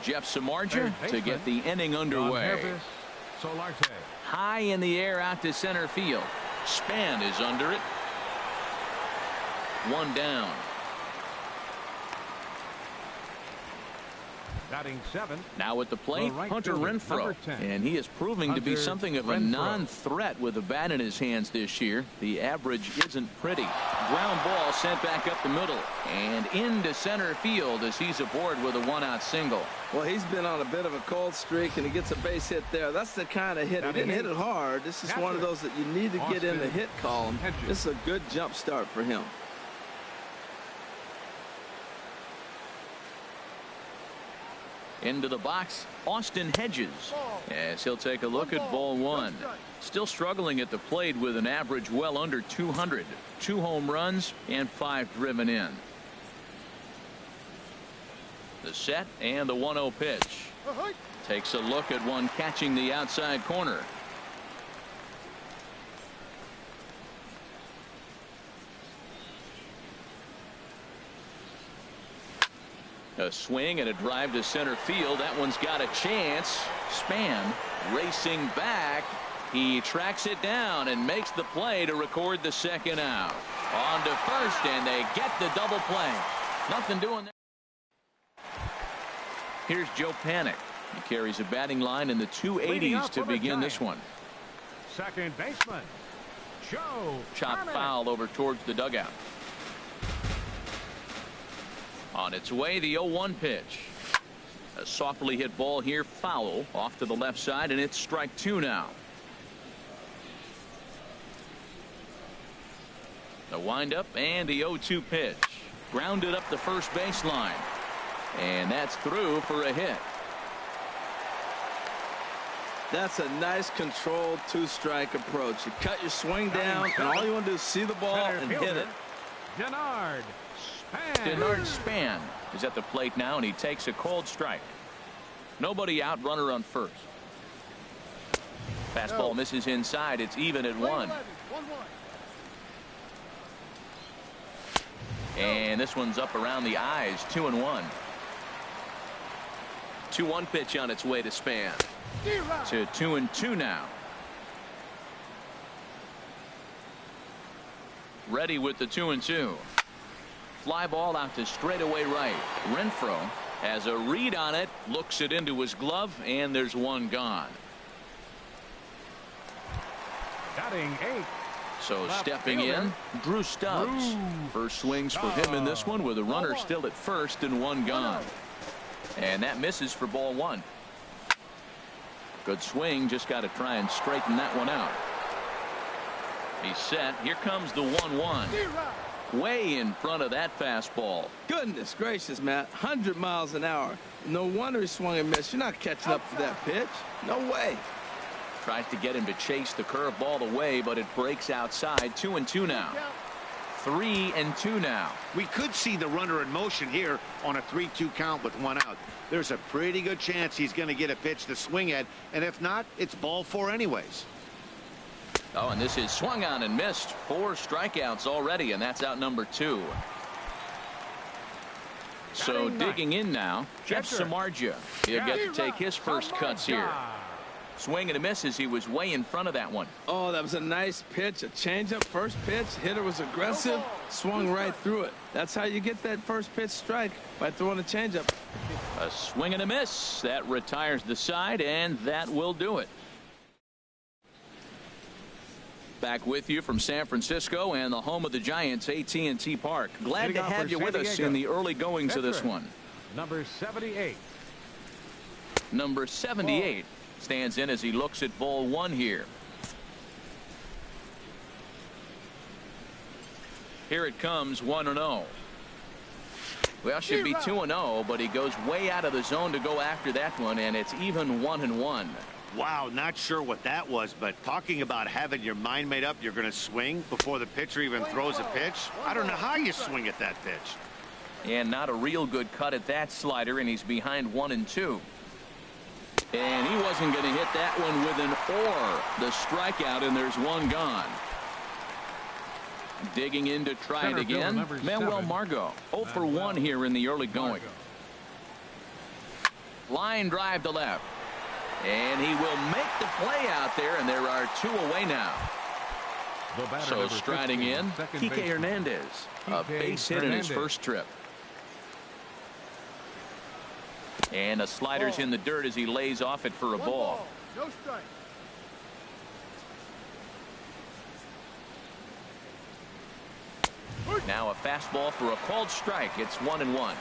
Jeff Samardzija to get the inning underway. High in the air out to center field. Span is under it. One down. Batting 7. Now at the plate, Hunter Renfroe, and he is proving to be something of a non-threat with a bat in his hands this year. The average isn't pretty. Ground ball sent back up the middle and into center field as he's aboard with a one-out single. Well, he's been on a bit of a cold streak, and he gets a base hit there. That's the kind of hit. He didn't hit it hard. This is one of those that you need to get in the hit column. This is a good jump start for him. Into the box, Austin Hedges, as he'll take a look at ball one. Still struggling at the plate with an average well under 200. 2 home runs and 5 driven in. The set and the 1-0 pitch. Takes a look at one catching the outside corner. A swing and a drive to center field. That one's got a chance. Span racing back. He tracks it down and makes the play to record the second out. On to first, and they get the double play. Nothing doing there. Here's Joe Panik. He carries a batting line in the 280s to begin this one. Second baseman, Joe. Chopped foul over towards the dugout. On its way, the 0-1 pitch. A softly hit ball here, foul off to the left side, and it's strike 2 now. The windup and the 0-2 pitch. Grounded up the first baseline. And that's through for a hit. That's a nice controlled 2-strike approach. You cut your swing down, and all you want to do is see the ball and hit it. Denard Span is at the plate now, and he takes a cold strike. Nobody out, runner on first. Fastball misses inside. It's even at 1. And this one's up around the eyes. 2-1. 2-1 pitch on its way to Span. To 2-2 now. Ready with the 2-2. Fly ball out to straightaway right. Renfroe has a read on it, looks it into his glove, and there's one gone. Batting 8. So stepping in, Drew Stubbs. First swings for him in this one with a runner still at first and one gone. And that misses for ball 1. Good swing, just got to try and straighten that one out. He's set. Here comes the 1-1. Way in front of that fastball. Goodness gracious, Matt. 100 miles an hour. No wonder he swung and missed. You're not catching up to that pitch. No way. Tries to get him to chase the curveball away, but it breaks outside. 2-2 now. 3-2 now. We could see the runner in motion here on a 3-2 count with 1 out. There's a pretty good chance he's going to get a pitch to swing at, and if not, it's ball 4 anyways. Oh, and this is swung on and missed. 4 strikeouts already, and that's out number 2. So digging in now, Jeff Samardzija. He'll get to take his first cuts here. Swing and a miss as he was way in front of that one. Oh, that was a nice pitch. A changeup, first pitch. Hitter was aggressive, swung right through it. That's how you get that first pitch strike, by throwing a changeup. A swing and a miss. That retires the side, and that will do it. Back with you from San Francisco and the home of the Giants, AT&T Park. Glad to have you with us in the early goings of this one. Number 78. Number 78 stands in as he looks at ball 1 here. Here it comes, 1-0. Well, should be 2-0, but he goes way out of the zone to go after that one, and it's even 1-1. Wow, not sure what that was, but talking about having your mind made up you're going to swing before the pitcher even throws a pitch. I don't know how you swing at that pitch. And not a real good cut at that slider, and he's behind 1-2. And he wasn't going to hit that one with an or. The strikeout, and there's one gone. Digging in to try it again. Manuel Margot 0 for 1 here in the early going. Line drive to left. And he will make the play out there, and there are 2 away now. So striding 15, in, Kike Hernandez. A base hit in his first trip. And a slider's in the dirt as he lays off it for a ball. No strike. Now a fastball for a called strike. It's 1-1.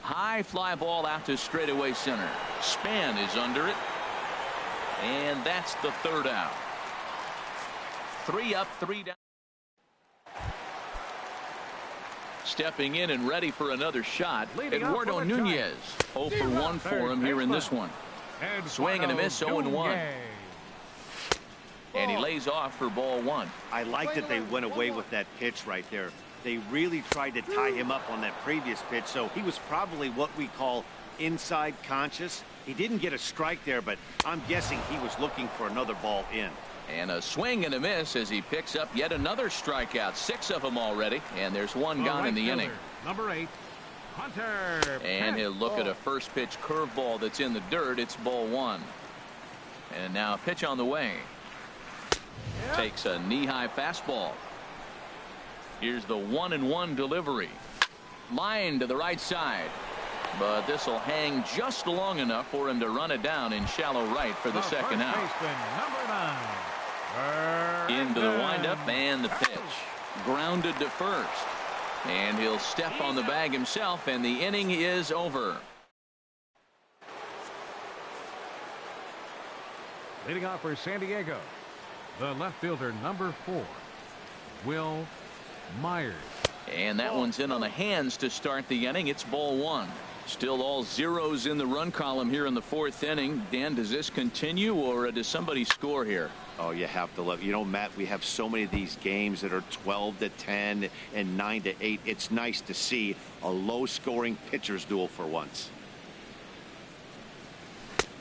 High fly ball out to straightaway center. Span is under it. And that's the 3rd out. 3 up, 3 down. Stepping in and ready for another shot, Eduardo Nunez. 0 for 1 for him here in this one. Swing and a miss, 0-1. And he lays off for ball 1. I like that they went away with that pitch right there. They really tried to tie him up on that previous pitch, so he was probably what we call inside conscious. He didn't get a strike there, but I'm guessing he was looking for another ball in. And a swing and a miss as he picks up yet another strikeout. 6 of them already, and there's 1 gone in the inning. Number 8, Hunter. And he'll look at a first pitch curveball that's in the dirt. It's ball 1. And now a pitch on the way. Takes a knee-high fastball. Here's the 1-1 delivery. Line to the right side. But this will hang just long enough for him to run it down in shallow right for the second out. Into the windup and the pitch. Grounded to first. And he'll step on the bag himself, and the inning is over. Leading off for San Diego, the left fielder, number 4, Will Myers. And that one's in on the hands to start the inning. It's ball 1. Still all zeros in the run column here in the 4th inning. Dan, does this continue, or does somebody score here? Oh, you have to love. You know, Matt, we have so many of these games that are 12-10 and 9-8. It's nice to see a low-scoring pitcher's duel for once.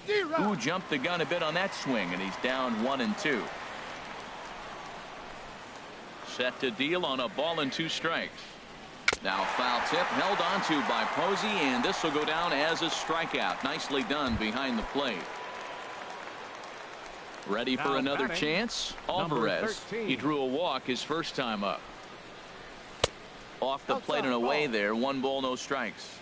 Who jumped the gun a bit on that swing, and he's down 1-2. Set to deal on a ball and 2 strikes. Now foul tip held onto by Posey, and this will go down as a strikeout. Nicely done behind the plate. Ready for Now another batting, chance. Alvarez. He drew a walk his first time up. Off the plate and away there. 1 ball, no strikes.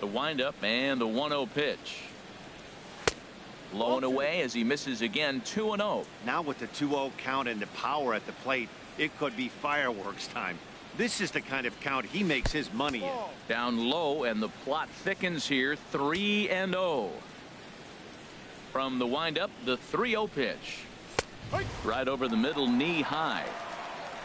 The windup and the 1-0 pitch. Low and away as he misses again. 2-0. Now with the 2-0 count and the power at the plate, it could be fireworks time. This is the kind of count he makes his money in. Down low, and the plot thickens here. 3-0. From the windup, the 3-0 pitch. Right over the middle, knee high.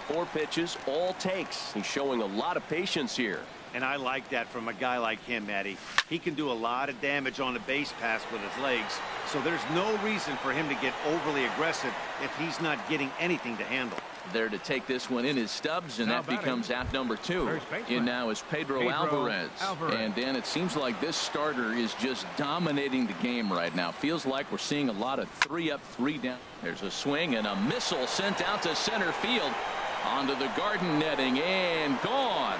4 pitches, all takes. He's showing a lot of patience here. And I like that from a guy like him, Matty. He can do a lot of damage on a base pass with his legs, so there's no reason for him to get overly aggressive if he's not getting anything to handle. There to take this one in his Stubbs, and that becomes out number 2. In now is Pedro Alvarez. And Dan, it seems like this starter is just dominating the game right now. Feels like we're seeing a lot of 3 up, 3 down. There's a swing and a missile sent out to center field. Onto the garden netting and gone.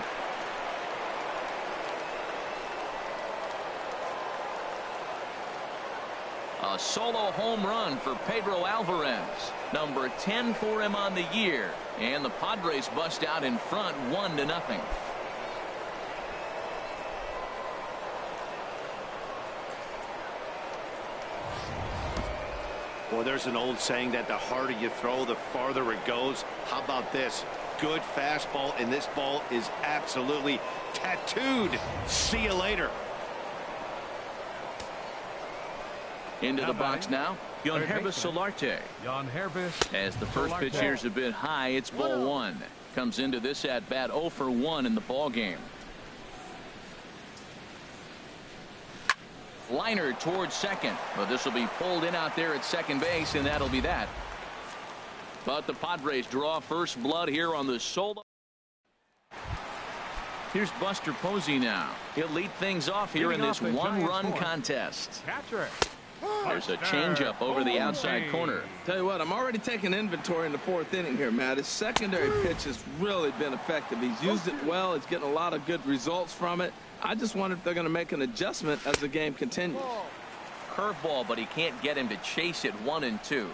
A solo home run for Pedro Alvarez. Number 10 for him on the year. And the Padres bust out in front 1-0. Well, there's an old saying that the harder you throw, the farther it goes. How about this? Good fastball, and this ball is absolutely tattooed. See you later. Into the box now, Yangervis Solarte. As the first pitch here's a bit high, it's ball 1. Comes into this at bat 0 for 1 in the ball game. Liner towards second, but this will be pulled in out there at second base, and that'll be that. But the Padres draw first blood here on the solo. Here's Buster Posey now. He'll lead things off here in this 1-run contest. Catcher. There's a changeup over the outside corner. Tell you what, I'm already taking inventory in the 4th inning here, Matt. His secondary pitch has really been effective. He's used it well. He's getting a lot of good results from it. I just wonder if they're going to make an adjustment as the game continues. Curveball, but he can't get him to chase it 1-2.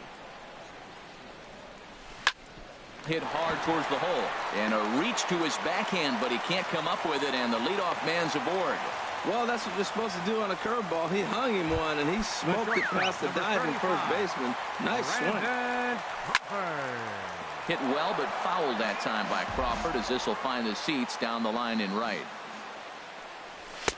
Hit hard towards the hole. And a reach to his backhand, but he can't come up with it, and the leadoff man's aboard. Well, that's what you're supposed to do on a curveball. He hung him one, and he smoked it past the diving first baseman. Nice swing. Hit well, but fouled that time by Crawford, as this will find the seats down the line in right.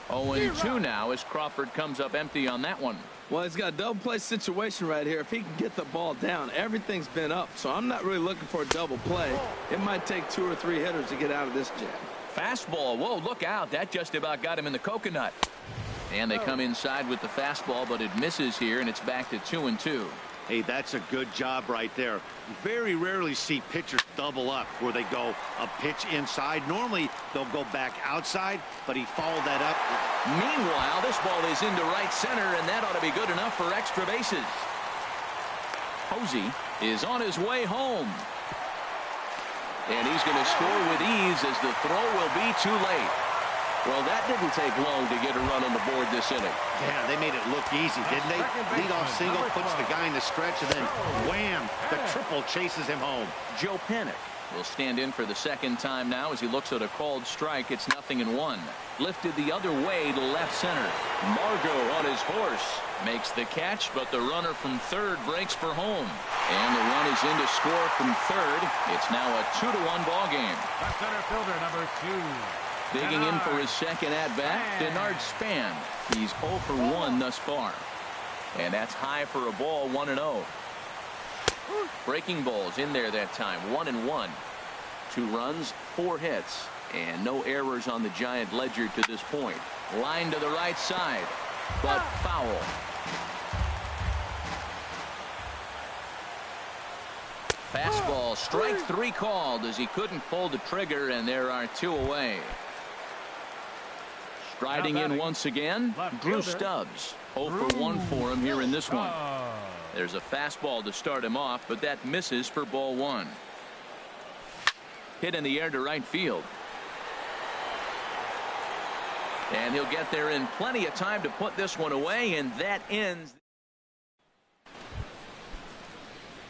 0-2 now as Crawford comes up empty on that one. Well, he's got a double play situation right here. If he can get the ball down, everything's been up. So I'm not really looking for a double play. It might take 2 or 3 hitters to get out of this jam. Fastball. Whoa, look out. That just about got him in the coconut. And they come inside with the fastball, but it misses here, and it's back to 2-2. Hey, that's a good job right there. Very rarely see pitchers double up where they go a pitch inside. Normally, they'll go back outside, but he followed that up. Meanwhile, this ball is into right center, and that ought to be good enough for extra bases. Posey is on his way home. And he's going to score with ease as the throw will be too late. Well, that didn't take long to get a run on the board this inning. Yeah, they made it look easy, didn't they? Leadoff single puts the guy in the stretch, and then wham, the triple chases him home. Joe Panik will stand in for the second time now as he looks at a called strike. It's 0-1. Lifted the other way to left center. Margot on his horse makes the catch, but the runner from third breaks for home. And the run is in to score from third. It's now a 2-1 ball game. The center fielder, number 2. Digging in for his second at-bat, Denard Span. He's 0 for 1 thus far. And that's high for a ball, 1-0. Breaking balls in there that time, 1-1. 2 runs, 4 hits, and no errors on the Giant ledger to this point. Line to the right side, but foul. Fastball, strike 3 called as he couldn't pull the trigger, and there are 2 away. Striding in once again, Drew Stubbs. 0 for 1 for him here in this one. There's a fastball to start him off, but that misses for ball 1. Hit in the air to right field. And he'll get there in plenty of time to put this one away, and that ends.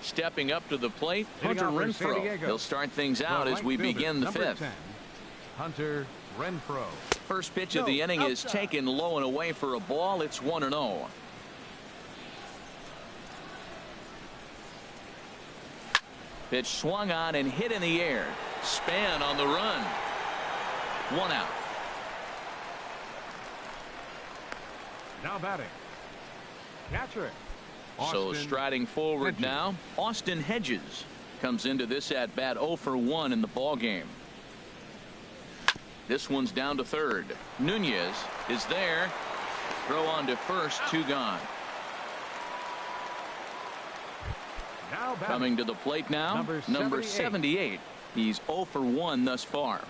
Stepping up to the plate, Hunter Renfroe. He'll start things out as we begin the 5th. Hunter Renfroe. First pitch of the inning is taken low and away for a ball. It's 1-0. Pitch swung on and hit in the air. Span on the run. 1 out. Now batting, catcher. So striding forward now, Austin Hedges comes into this at bat 0 for 1 in the ball game. This one's down to third. Nunez is there. Throw on to first, 2 gone. Now coming to the plate now, number 78. He's 0 for 1 thus far.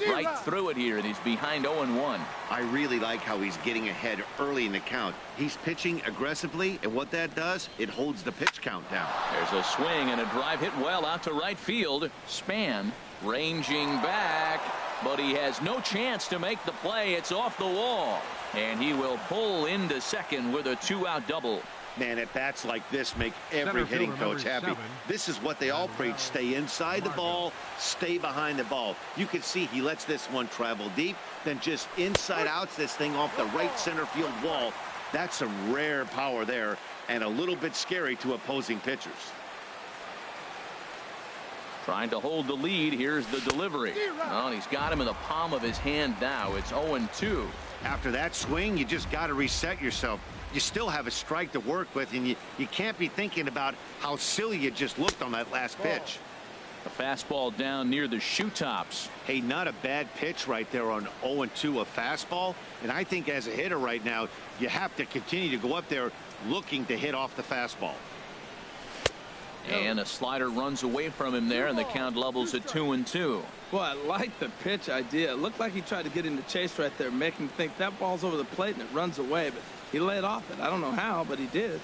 Right through it here, and he's behind 0-1. I really like how he's getting ahead early in the count. He's pitching aggressively, and what that does, it holds the pitch count down. There's a swing and a drive hit well out to right field. Span ranging back, but he has no chance to make the play. It's off the wall, and he will pull into second with a 2-out double. Man, at bats like this make every hitting coach happy. This is what they all preach. Stay inside the ball, stay behind the ball. You can see he lets this one travel deep, then just inside outs this thing off the right center field wall. That's some rare power there, and a little bit scary to opposing pitchers. Trying to hold the lead. Here's the delivery. Oh, and he's got him in the palm of his hand now. It's 0-2. After that swing, you just got to reset yourself. You still have a strike to work with, and you can't be thinking about how silly you just looked on that last pitch. A fastball down near the shoe tops. Hey, not a bad pitch right there on 0-2, a fastball. And I think as a hitter right now, you have to continue to go up there looking to hit off the fastball. And a slider runs away from him there, and the count levels at 2-2. Well, I like the pitch idea. It looked like he tried to get into chase right there, making him think that ball's over the plate and it runs away, but he laid off it. I don't know how, but he did.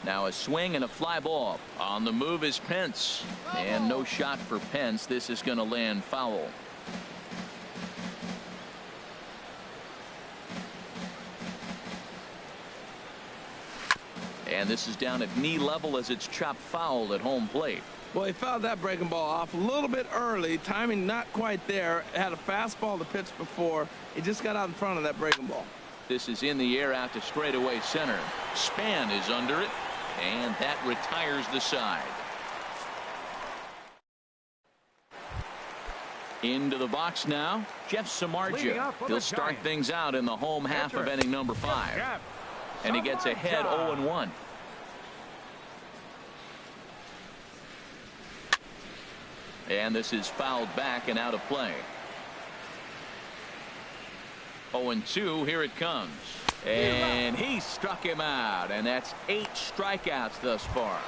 Now a swing and a fly ball. On the move is Pence. And no shot for Pence. This is going to land foul. And this is down at knee level as it's chopped foul at home plate. Well, he fouled that breaking ball off a little bit early. Timing not quite there. Had a fastball to pitch before. He just got out in front of that breaking ball. This is in the air out to straightaway center. Span is under it, and that retires the side. Into the box now, Jeff Samardzija. He'll start things out in the home half of inning number 5. And he gets ahead 0-1. And this is fouled back and out of play. 0-2, here it comes. And he struck him out, and that's 8 strikeouts thus far.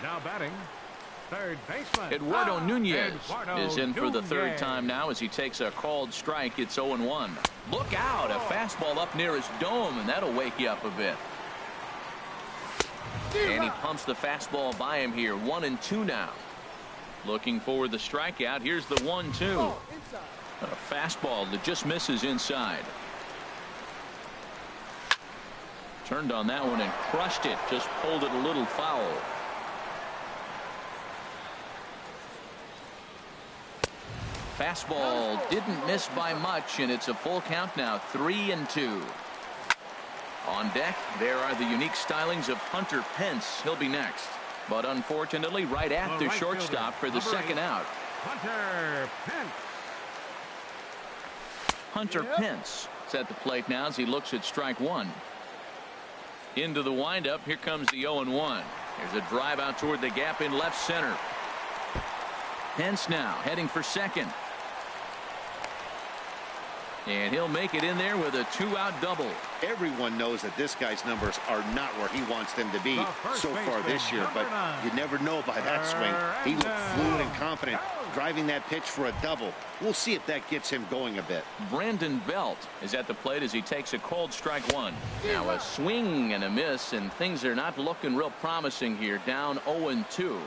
Now batting, third baseman Eduardo Nunez is in for the third time now as he takes a called strike. It's 0-1. Look out, a fastball up near his dome, and that'll wake you up a bit. And he pumps the fastball by him here. 1-2 now. Looking for the strikeout. Here's the 1-2. A fastball that just misses inside. Turned on that one and crushed it. Just pulled it a little foul. Fastball didn't miss by much, and it's a full count now. 3-2. On deck, there are the unique stylings of Hunter Pence. He'll be next. But unfortunately, right at the shortstop for the second out. Hunter Pence. Hunter Pence is at the plate now as he looks at strike one. Into the windup. Here comes the 0-1. There's a drive out toward the gap in left center. Pence now heading for second. And he'll make it in there with a 2-out double. Everyone knows that this guy's numbers are not where he wants them to be so far this year, but you never know by that swing. He looked fluid and confident, driving that pitch for a double. We'll see if that gets him going a bit. Brandon Belt is at the plate as he takes a called strike one. Now a swing and a miss, and things are not looking real promising here. Down 0-2.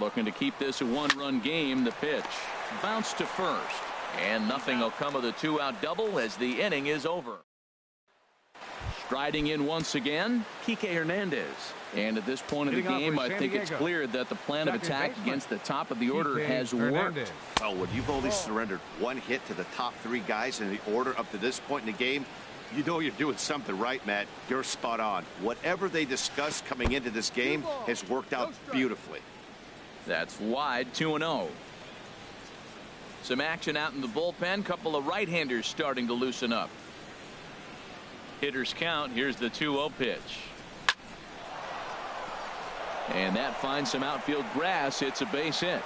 Looking to keep this a one-run game. The pitch bounced to first. And nothing will come of the 2-out double as the inning is over. Striding in once again, Kike Hernandez. And at this point of the game, I think it's clear that the plan of attack against the top of the order has worked. Well, when you've only surrendered one hit to the top 3 guys in the order up to this point in the game, you know you're doing something right, Matt. You're spot on. Whatever they discussed coming into this game has worked out beautifully. That's wide. 2-0. Some action out in the bullpen. Couple of right-handers starting to loosen up. Hitters count. Here's the 2-0 pitch. And that finds some outfield grass. It's a base hit.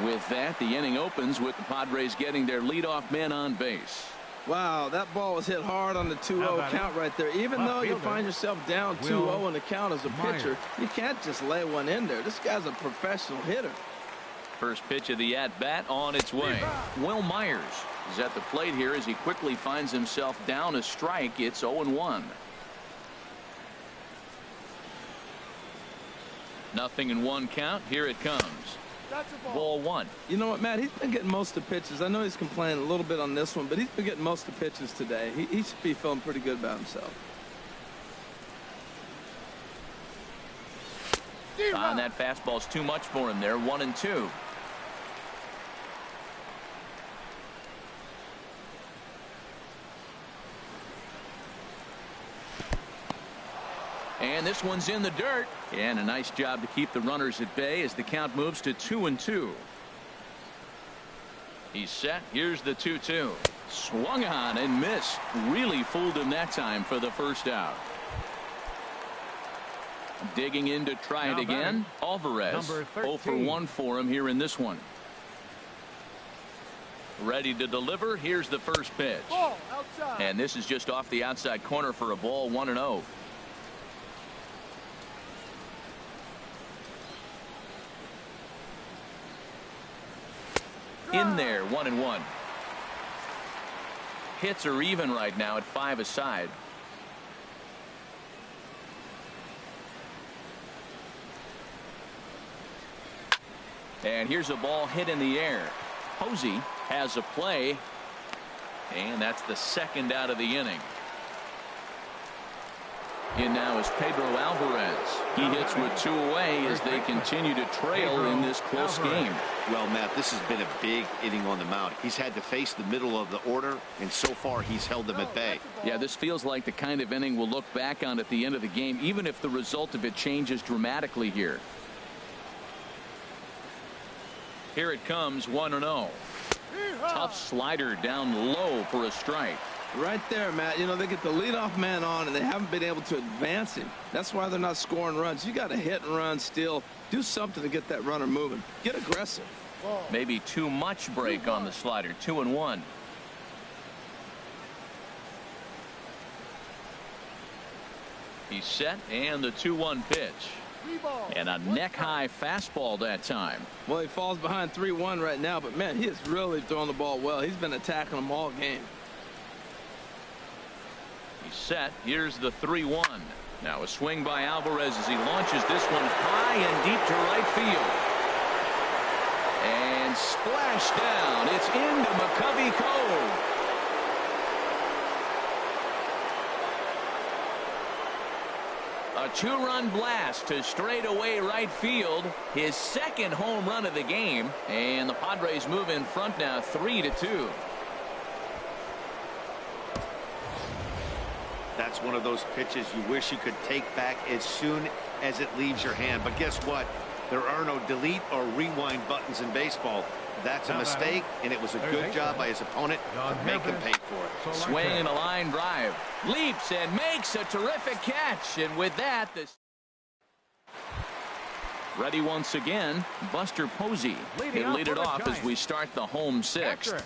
With that, the inning opens with the Padres getting their leadoff man on base. Wow, that ball was hit hard on the 2-0 count right there. Even though you find yourself down 2-0 in the count as a pitcher, you can't just lay one in there. This guy's a professional hitter. First pitch of the at-bat on its way. Will Myers is at the plate here as he quickly finds himself down a strike. It's 0-1. Nothing in one count. Here it comes. Ball one. You know what, Matt? He's been getting most of the pitches. I know he's complaining a little bit on this one, but he's been getting most of the pitches today. He should be feeling pretty good about himself. And that fastball's too much for him there. 1-2. And this one's in the dirt. And a nice job to keep the runners at bay as the count moves to 2-2. He's set. Here's the 2-2. Swung on and missed. Really fooled him that time for the first out. Digging in to try it again. Alvarez 0 for 1 for him here in this one. Ready to deliver. Here's the first pitch. And this is just off the outside corner for a ball. 1-0. In there, 1-1. Hits are even right now at 5 aside. And here's a ball hit in the air. Posey has a play, and that's the second out of the inning. In now is Pedro Alvarez. He hits with 2 away as they continue to trail in this close game. Well, Matt, this has been a big inning on the mound. He's had to face the middle of the order, and so far he's held them at bay. Yeah, this feels like the kind of inning we'll look back on at the end of the game, even if the result of it changes dramatically here. Here it comes, 1-0. Tough slider down low for a strike. Right there, Matt. You know, they get the leadoff man on, and they haven't been able to advance him. That's why they're not scoring runs. You got to hit and run, steal, do something to get that runner moving. Get aggressive. Maybe too much break on the slider. 2-1. He's set, and the 2-1 pitch. And a neck-high fastball that time. Well, he falls behind 3-1 right now, but, man, he is really throwing the ball well. He's been attacking them all game. He's set. Here's the 3-1. Now a swing by Alvarez as he launches this one high and deep to right field. And splash down. It's into McCovey Cove. A 2-run blast to straightaway right field. His second home run of the game. And the Padres move in front now 3-2. That's one of those pitches you wish you could take back as soon as it leaves your hand. But guess what? There are no delete or rewind buttons in baseball. That's a mistake, and it was a good job by his opponent to make him pay for it. Swing and a line drive. Leaps and makes a terrific catch. And with that, this ready once again, Buster Posey. He'll lead it off as we start the home sixth.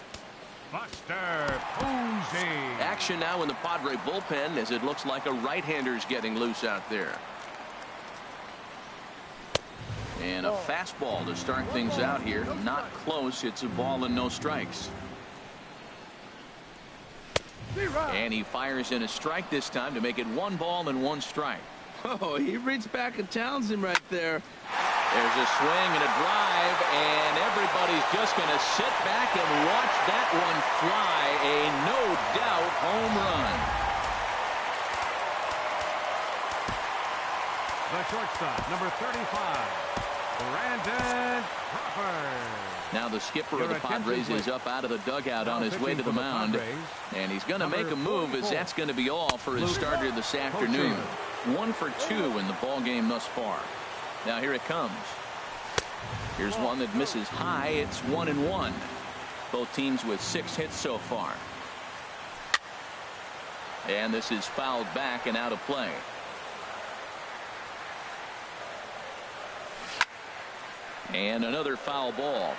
Buster Posey. Action now in the Padre bullpen as it looks like a right-hander's getting loose out there. And a fastball to start things out here. Not close. It's a ball and no strikes. And he fires in a strike this time to make it 1 ball and 1 strike. Oh, he reached back and challenged him right there. There's a swing and a drive, and everybody's just going to sit back and watch that one fly. A no-doubt home run. The shortstop, number 35, Brandon Crawford. Now the skipper of the Padres is up out of the dugout on his way to the mound. And he's going to make a move as that's going to be all for his starter this afternoon. 1 for 2 in the ball game thus far. Now here it comes. Here's one that misses high. It's 1-1. Both teams with 6 hits so far. And this is fouled back and out of play. And another foul ball.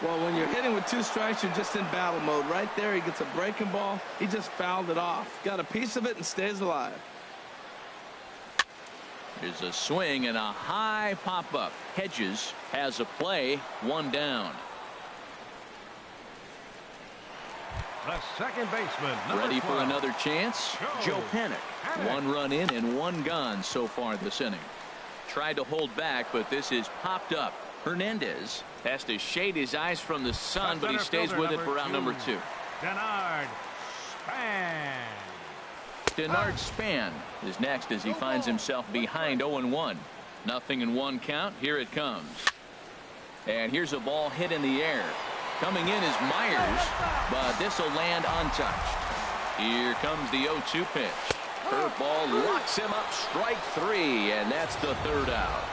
Well, when you're hitting with 2 strikes, you're just in battle mode. Right there, he gets a breaking ball. He just fouled it off. Got a piece of it and stays alive. There's a swing and a high pop-up. Hedges has a play. 1 down. The second baseman, ready 12. for another chance. Joe Panik. 1 run in and 1 gone so far this inning. Tried to hold back, but this is popped up. Hernandez has to shade his eyes from the sun, but he stays with it for out number 2. Denard Span. Denard Span is next as he finds himself behind 0-1. 0-1 count. Here it comes. And here's a ball hit in the air. Coming in is Myers, but this will land untouched. Here comes the 0-2 pitch. Curveball locks him up. Strike 3, and that's the 3rd out.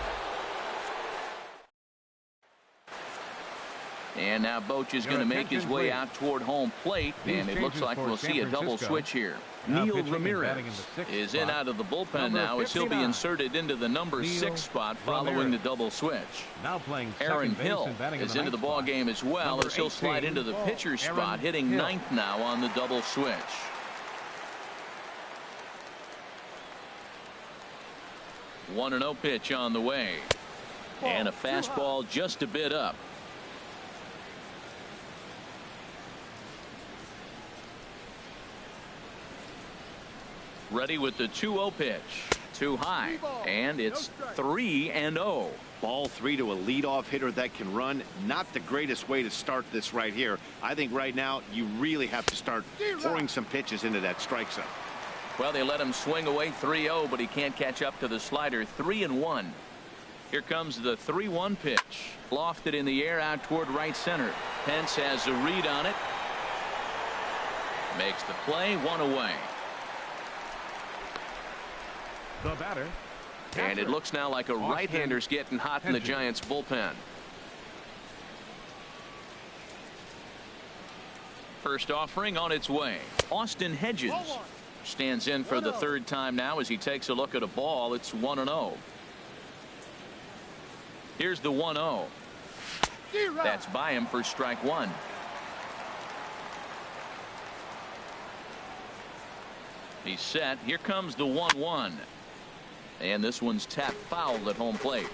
And now Boch is going to make his way out toward home plate, and it looks like we'll see a double switch here. Neil Ramirez is in out of the bullpen now as he'll be inserted into the number 6 spot following the double switch. Now playing Aaron Hill is into the ball game as well as he'll slide into the pitcher's spot, hitting 9th now on the double switch. One 1-0 pitch on the way. And a fastball just a bit up. Ready with the 2-0 pitch. Too high, and it's 3-0. Ball 3 to a leadoff hitter that can run. Not the greatest way to start this right here. I think right now you really have to start pouring some pitches into that strike zone. Well, they let him swing away 3-0, but he can't catch up to the slider. 3-1. Here comes the 3-1 pitch. Lofted in the air out toward right center. Pence has a read on it. Makes the play, 1 away. The batter. And it looks now like a right-hander's getting hot in the Giants bullpen. First offering on its way. Austin Hedges stands in for the third time now as he takes a look at a ball. It's 1-0. Here's the 1-0. That's by him for strike one. He's set. Here comes the 1-1. And this one's tapped foul at home plate.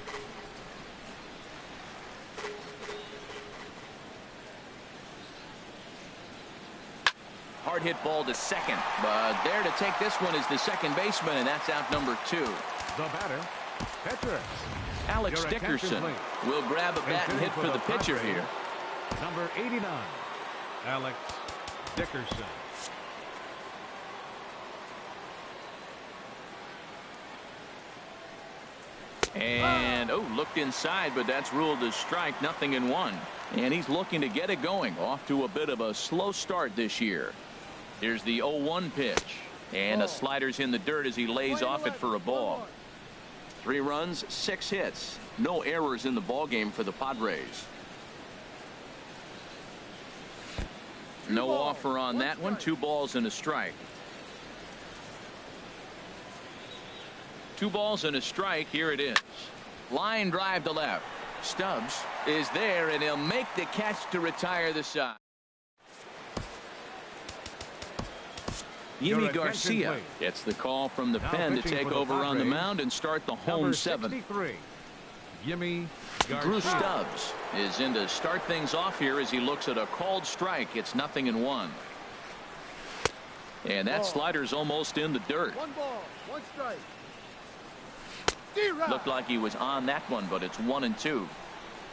Hard hit ball to second. But there to take this one is the second baseman, and that's out number 2. The batter, pitcher. Alex Dickerson will grab a bat and hit for the pitcher here. Number 89, Alex Dickerson. And looked inside, but that's ruled as strike. 0-1. And he's looking to get it going. Off to a bit of a slow start this year. Here's the 0-1 pitch, and a slider's in the dirt as he lays off it for a ball. 3 runs, 6 hits, no errors in the ball game for the Padres. No offer on that one. 2 balls and a strike. 2 balls and a strike. Here it is. Line drive to left. Stubbs is there, and he'll make the catch to retire the side. Yimi Garcia gets the call from the pen to take over on the mound and start the home 7th. Yimi Garcia. Drew Stubbs is in to start things off here as he looks at a called strike. It's 0-1. And that slider's almost in the dirt. 1 ball, 1 strike. Looked like he was on that one, but it's 1-2.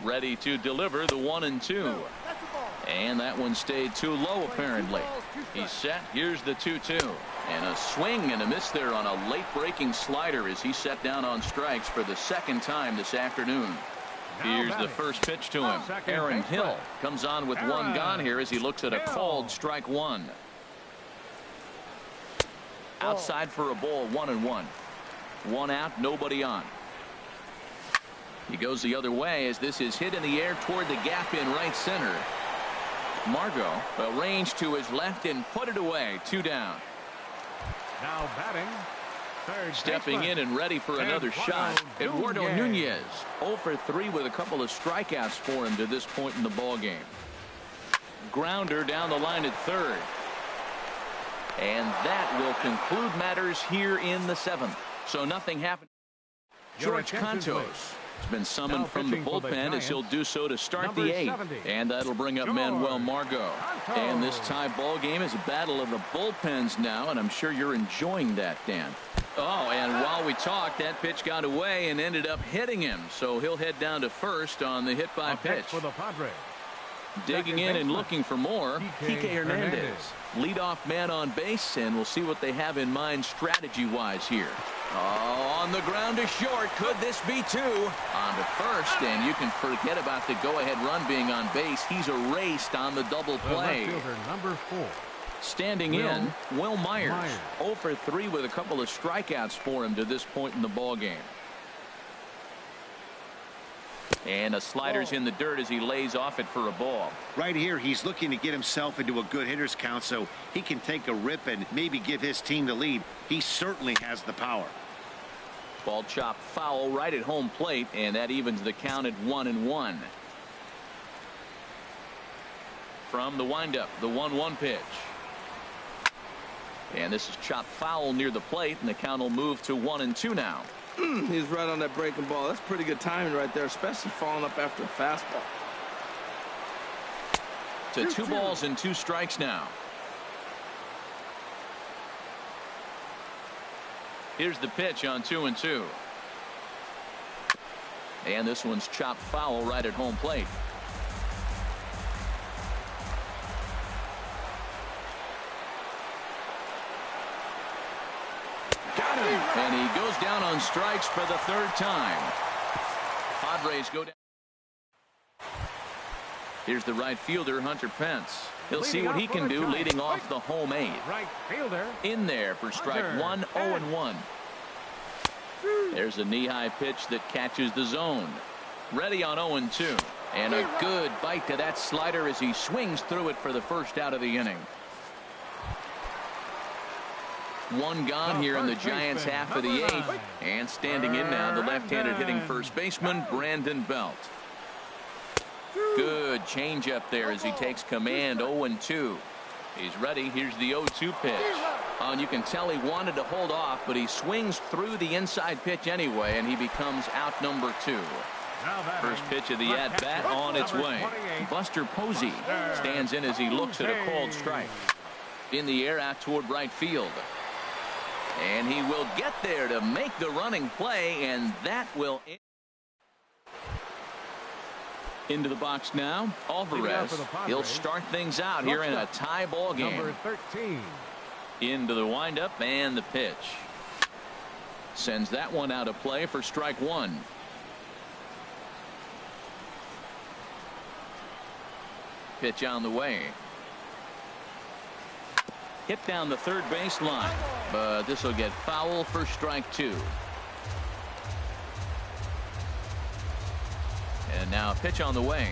Ready to deliver the 1-2. And that one stayed too low, apparently. He's set. Here's the 2-2. And a swing and a miss there on a late breaking slider as he set down on strikes for the 2nd time this afternoon. Here's the first pitch to him. Aaron Hill comes on with 1 gone here as he looks at a called strike 1. Outside for a ball, 1-1. 1 out, nobody on. He goes the other way as this is hit in the air toward the gap in right center. Margot arranged to his left and put it away. 2 down. Now batting, third stepping baseman. in and ready for another shot. Eduardo Nunez 0 for 3 with a couple of strikeouts for him to this point in the ball game. Grounder down the line at third. And that will conclude matters here in the 7th. So nothing happened. George Cantos has been summoned from the bullpen as he'll do so to start the 8th. And that'll bring up Manuel Margot. And this tie ball game is a battle of the bullpens now, and I'm sure you're enjoying that, Dan. Oh, and while we talked, that pitch got away and ended up hitting him. So he'll head down to first on the hit by pitch. For the Padres. Digging in and looking for more, Kike Hernandez. Leadoff man on base, and we'll see what they have in mind strategy-wise here. Oh, on the ground to short. Could this be 2? On to first, and you can forget about the go-ahead run being on base. He's erased on the double play. The left fielder, number 4. Standing in, Will Myers. 0 for 3 with a couple of strikeouts for him to this point in the ball game. And a slider's in the dirt as he lays off it for a ball. Right here, he's looking to get himself into a good hitter's count so he can take a rip and maybe give his team the lead. He certainly has the power. Ball chopped foul right at home plate, and that evens the count at 1-1. From the windup, the 1-1 pitch. And this is chopped foul near the plate, and the count will move to 1-2 now. He's right on that breaking ball. That's pretty good timing right there, especially following up after a fastball. To 2 balls and 2 strikes now. Here's the pitch on 2-2. And this one's chopped foul right at home plate. Got him. And he goes down on strikes for the third time. Padres go down. Here's the right fielder, Hunter Pence. He'll see what he can do leading off the home 8. Right fielder. In there for strike 1, 0-1. There's a knee-high pitch that catches the zone. Ready on 0-2. And a good bite to that slider as he swings through it for the first out of the inning. One gone here in the Giants' half of the 8th. And standing in now, the left-handed hitting first baseman, Brandon Belt. Good changeup there as he takes command. 0-2. He's ready. Here's the 0-2 pitch. And you can tell he wanted to hold off, but he swings through the inside pitch anyway, and he becomes out number 2. First pitch of the at-bat on its way. Buster Posey stands in as he looks at a called strike. In the air out toward right field. And he will get there to make the running play, and that will end. Into the box now, Alvarez. He'll start things out here in a tie ball game. Number 13. Into the windup and the pitch. Sends that one out of play for strike 1. Pitch on the way. Hit down the third baseline, but this will get foul for strike 2. And now a pitch on the way.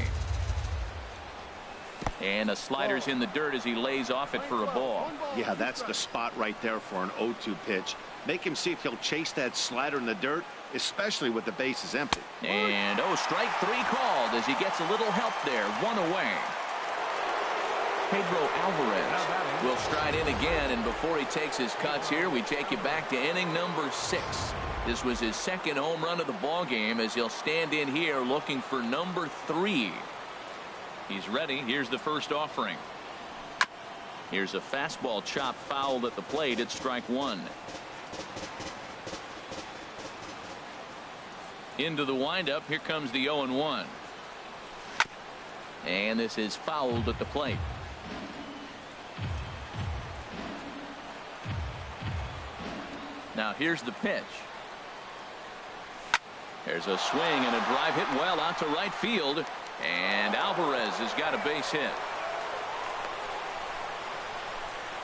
And a slider's in the dirt as he lays off it for a ball. Yeah, that's the spot right there for an 0-2 pitch. Make him see if he'll chase that slider in the dirt, especially with the bases empty. And strike 3 called as he gets a little help there. 1 away. Pedro Alvarez will stride in again, and before he takes his cuts here, we take you back to inning number 6. This was his second home run of the ball game as he'll stand in here looking for number 3. He's ready. Here's the first offering. Here's a fastball chopped foul at the plate at strike 1. Into the windup. Here comes the 0-1. And this is fouled at the plate. Now here's the pitch. There's a swing and a drive hit well out to right field. And Alvarez has got a base hit.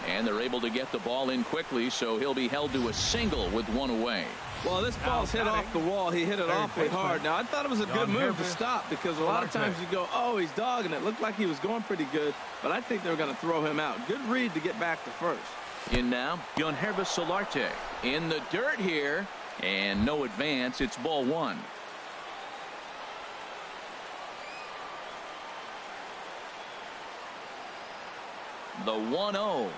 And they're able to get the ball in quickly, so he'll be held to a single with 1 away. Well, this ball's hit off the wall. He hit it awfully hard. Now, I thought it was a good move to stop because a lot of times you go, oh, he's dogging it. Looked like he was going pretty good, but I think they were going to throw him out. Good read to get back to first. In now, Yonhervis Solarte in the dirt here, and no advance. It's ball 1. The 1-0.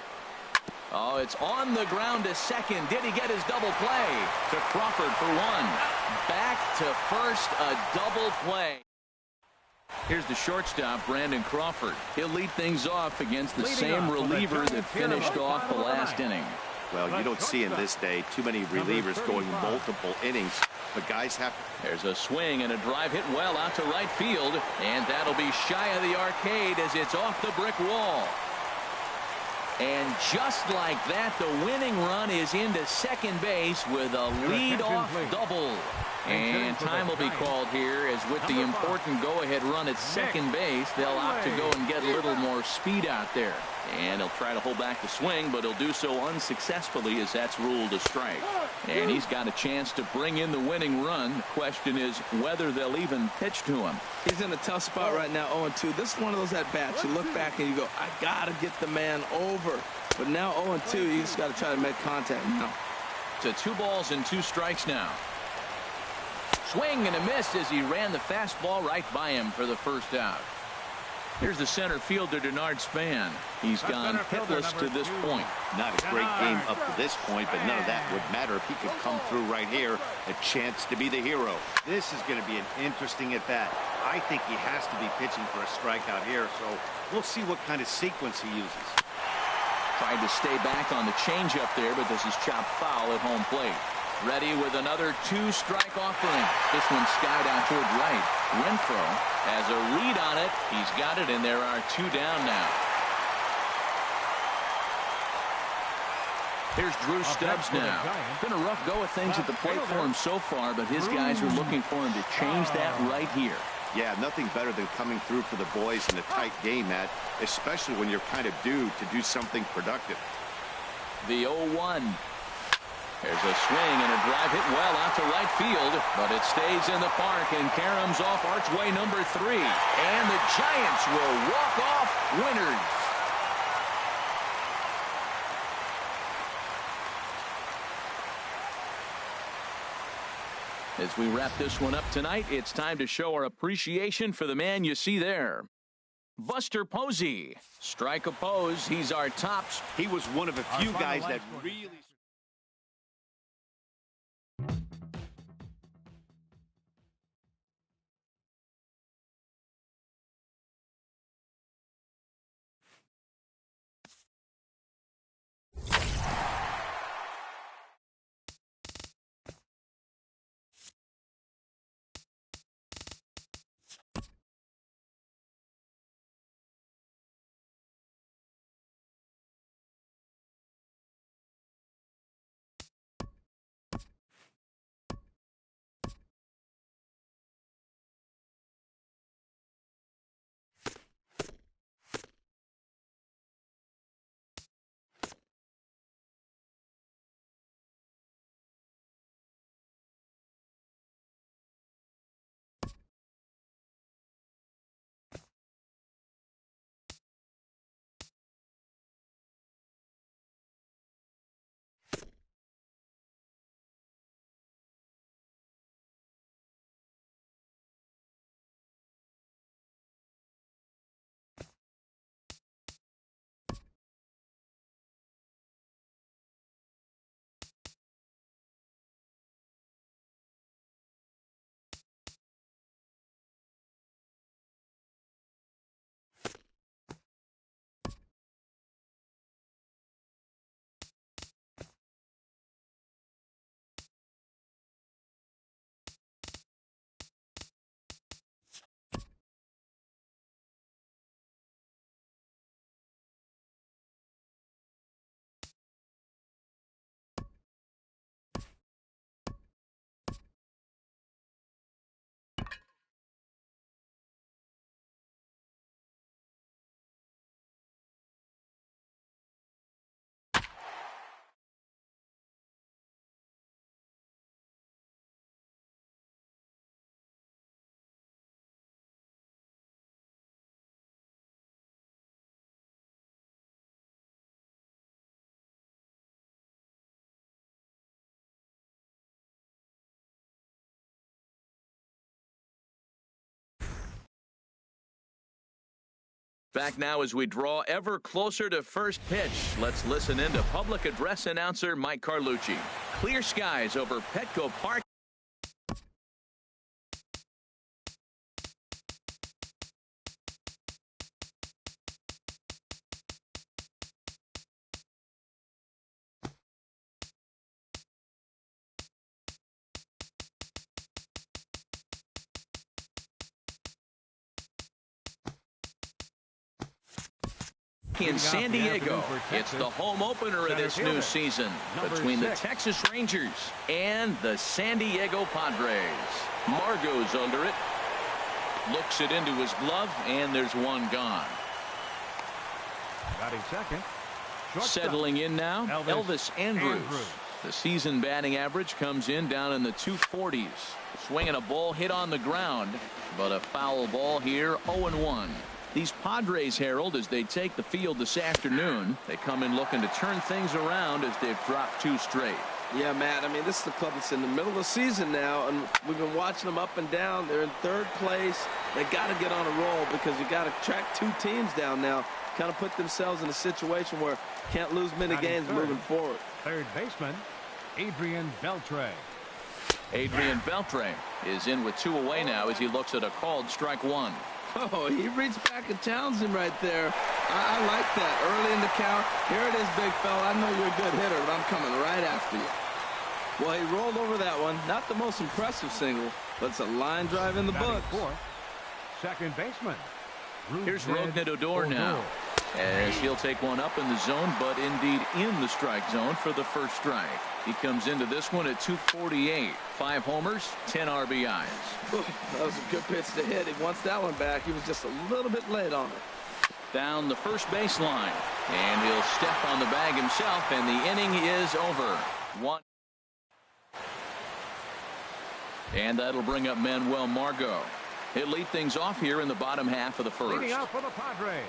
Oh, it's on the ground to second. Did he get his double play? To Crawford for 1. Back to first, a double play. Here's the shortstop, Brandon Crawford. He'll lead things off against the same reliever that finished off the last inning. Well, you don't see in this day too many relievers going multiple innings, but guys have. There's a swing and a drive hit well out to right field, and that'll be shy of the arcade as it's off the brick wall. And just like that, the winning run is into second base with a lead-off double. And time will be called here as with the important go-ahead run at second base, they'll opt to go and get a little more speed out there. And he'll try to hold back the swing, but he'll do so unsuccessfully as that's ruled a strike. And he's got a chance to bring in the winning run. The question is whether they'll even pitch to him. He's in a tough spot right now, 0-2. This is one of those at-bats. You look back and you go, I got to get the man over. But now 0-2, you just got to try to make contact now. To 2 balls and 2 strikes now. Swing and a miss as he ran the fastball right by him for the first out. Here's the center fielder, Denard Span. He's gone hitless to this point. Not a great game up to this point, but none of that would matter if he could come through right here. A chance to be the hero. This is going to be an interesting at-bat. I think he has to be pitching for a strikeout here, so we'll see what kind of sequence he uses. Tried to stay back on the changeup there, but this is chopped foul at home plate. Ready with another two-strike offering. This one skied out toward right. Renfroe has a read on it. He's got it, and there are two down now. Here's Drew Stubbs now. Been a rough go of things at the plate for him so far, but his guys are looking for him to change that right here. Yeah, nothing better than coming through for the boys in a tight game, Matt, especially when you're kind of due to do something productive. The 0-1. There's a swing and a drive hit well out to right field, but it stays in the park and caroms off archway number 3. And the Giants will walk off winners. As we wrap this one up tonight, it's time to show our appreciation for the man you see there. Buster Posey. Strike a pose. He's our tops. He was one of a few guys that really... Back now as we draw ever closer to first pitch. Let's listen in to public address announcer Mike Carlucci. Clear skies over Petco Park. In San Diego, it's the home opener of this new season between the Texas Rangers and the San Diego Padres. Margot's under it, looks it into his glove, and there's one gone. Batting second. Settling in now, Elvis Andrus. The season batting average comes in down in the 240s. Swinging a ball hit on the ground, but a foul ball here, 0-1. These Padres, Harold, as they take the field this afternoon, they come in looking to turn things around as they've dropped 2 straight. Yeah, Matt, I mean, this is the club that's in the middle of the season now, and we've been watching them up and down. They're in 3rd place. They got to get on a roll because you got to track 2 teams down now, kind of put themselves in a situation where can't lose many games moving forward. Third baseman, Adrian Beltre. Adrian Beltre is in with 2 away now as he looks at a called strike 1. Oh, he reached back and challenged him right there. I like that. Early in the count. Here it is, big fella. I know you're a good hitter, but I'm coming right after you. Well, he rolled over that one. Not the most impressive single, but it's a line drive in the books. Second baseman. Here's Rougned Odor now, as he'll take one up in the zone, but indeed in the strike zone for the first strike. He comes into this one at 248. 5 homers, 10 RBIs. Ooh, that was a good pitch to hit. He wants that one back. He was just a little bit late on it. Down the first baseline, and he'll step on the bag himself, and the inning is over. 1. And that'll bring up Manuel Margot. He'll lead things off here in the bottom half of the first. Leading out for the Padres,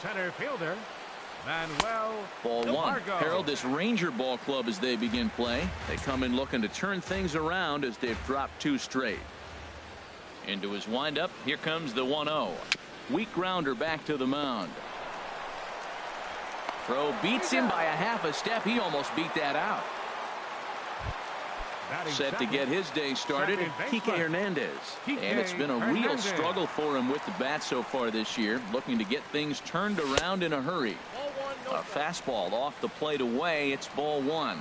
center fielder Manuel Ball 1. Margot. Harold, this Ranger ball club as they begin play. They come in looking to turn things around as they've dropped 2 straight. Into his windup. Here comes the 1-0. Weak grounder back to the mound. Throw beats him by a half a step. He almost beat that out. Set to get his day started, Kike Hernandez. And it's been a real struggle for him with the bat so far this year, looking to get things turned around in a hurry. A fastball off the plate away. It's ball 1.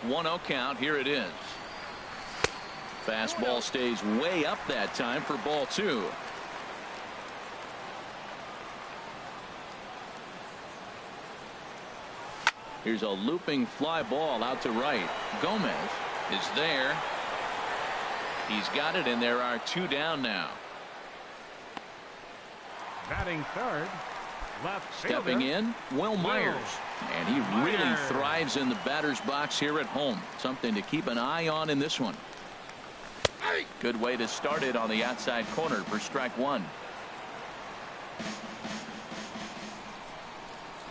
1-0 count. Here it is. Fastball stays way up that time for ball 2. Here's a looping fly ball out to right. Gomez is there. He's got it, and there are 2 down now. Batting third, left Stepping in, Will Myers. And he really thrives in the batter's box here at home. Something to keep an eye on in this one. Good way to start it on the outside corner for strike 1.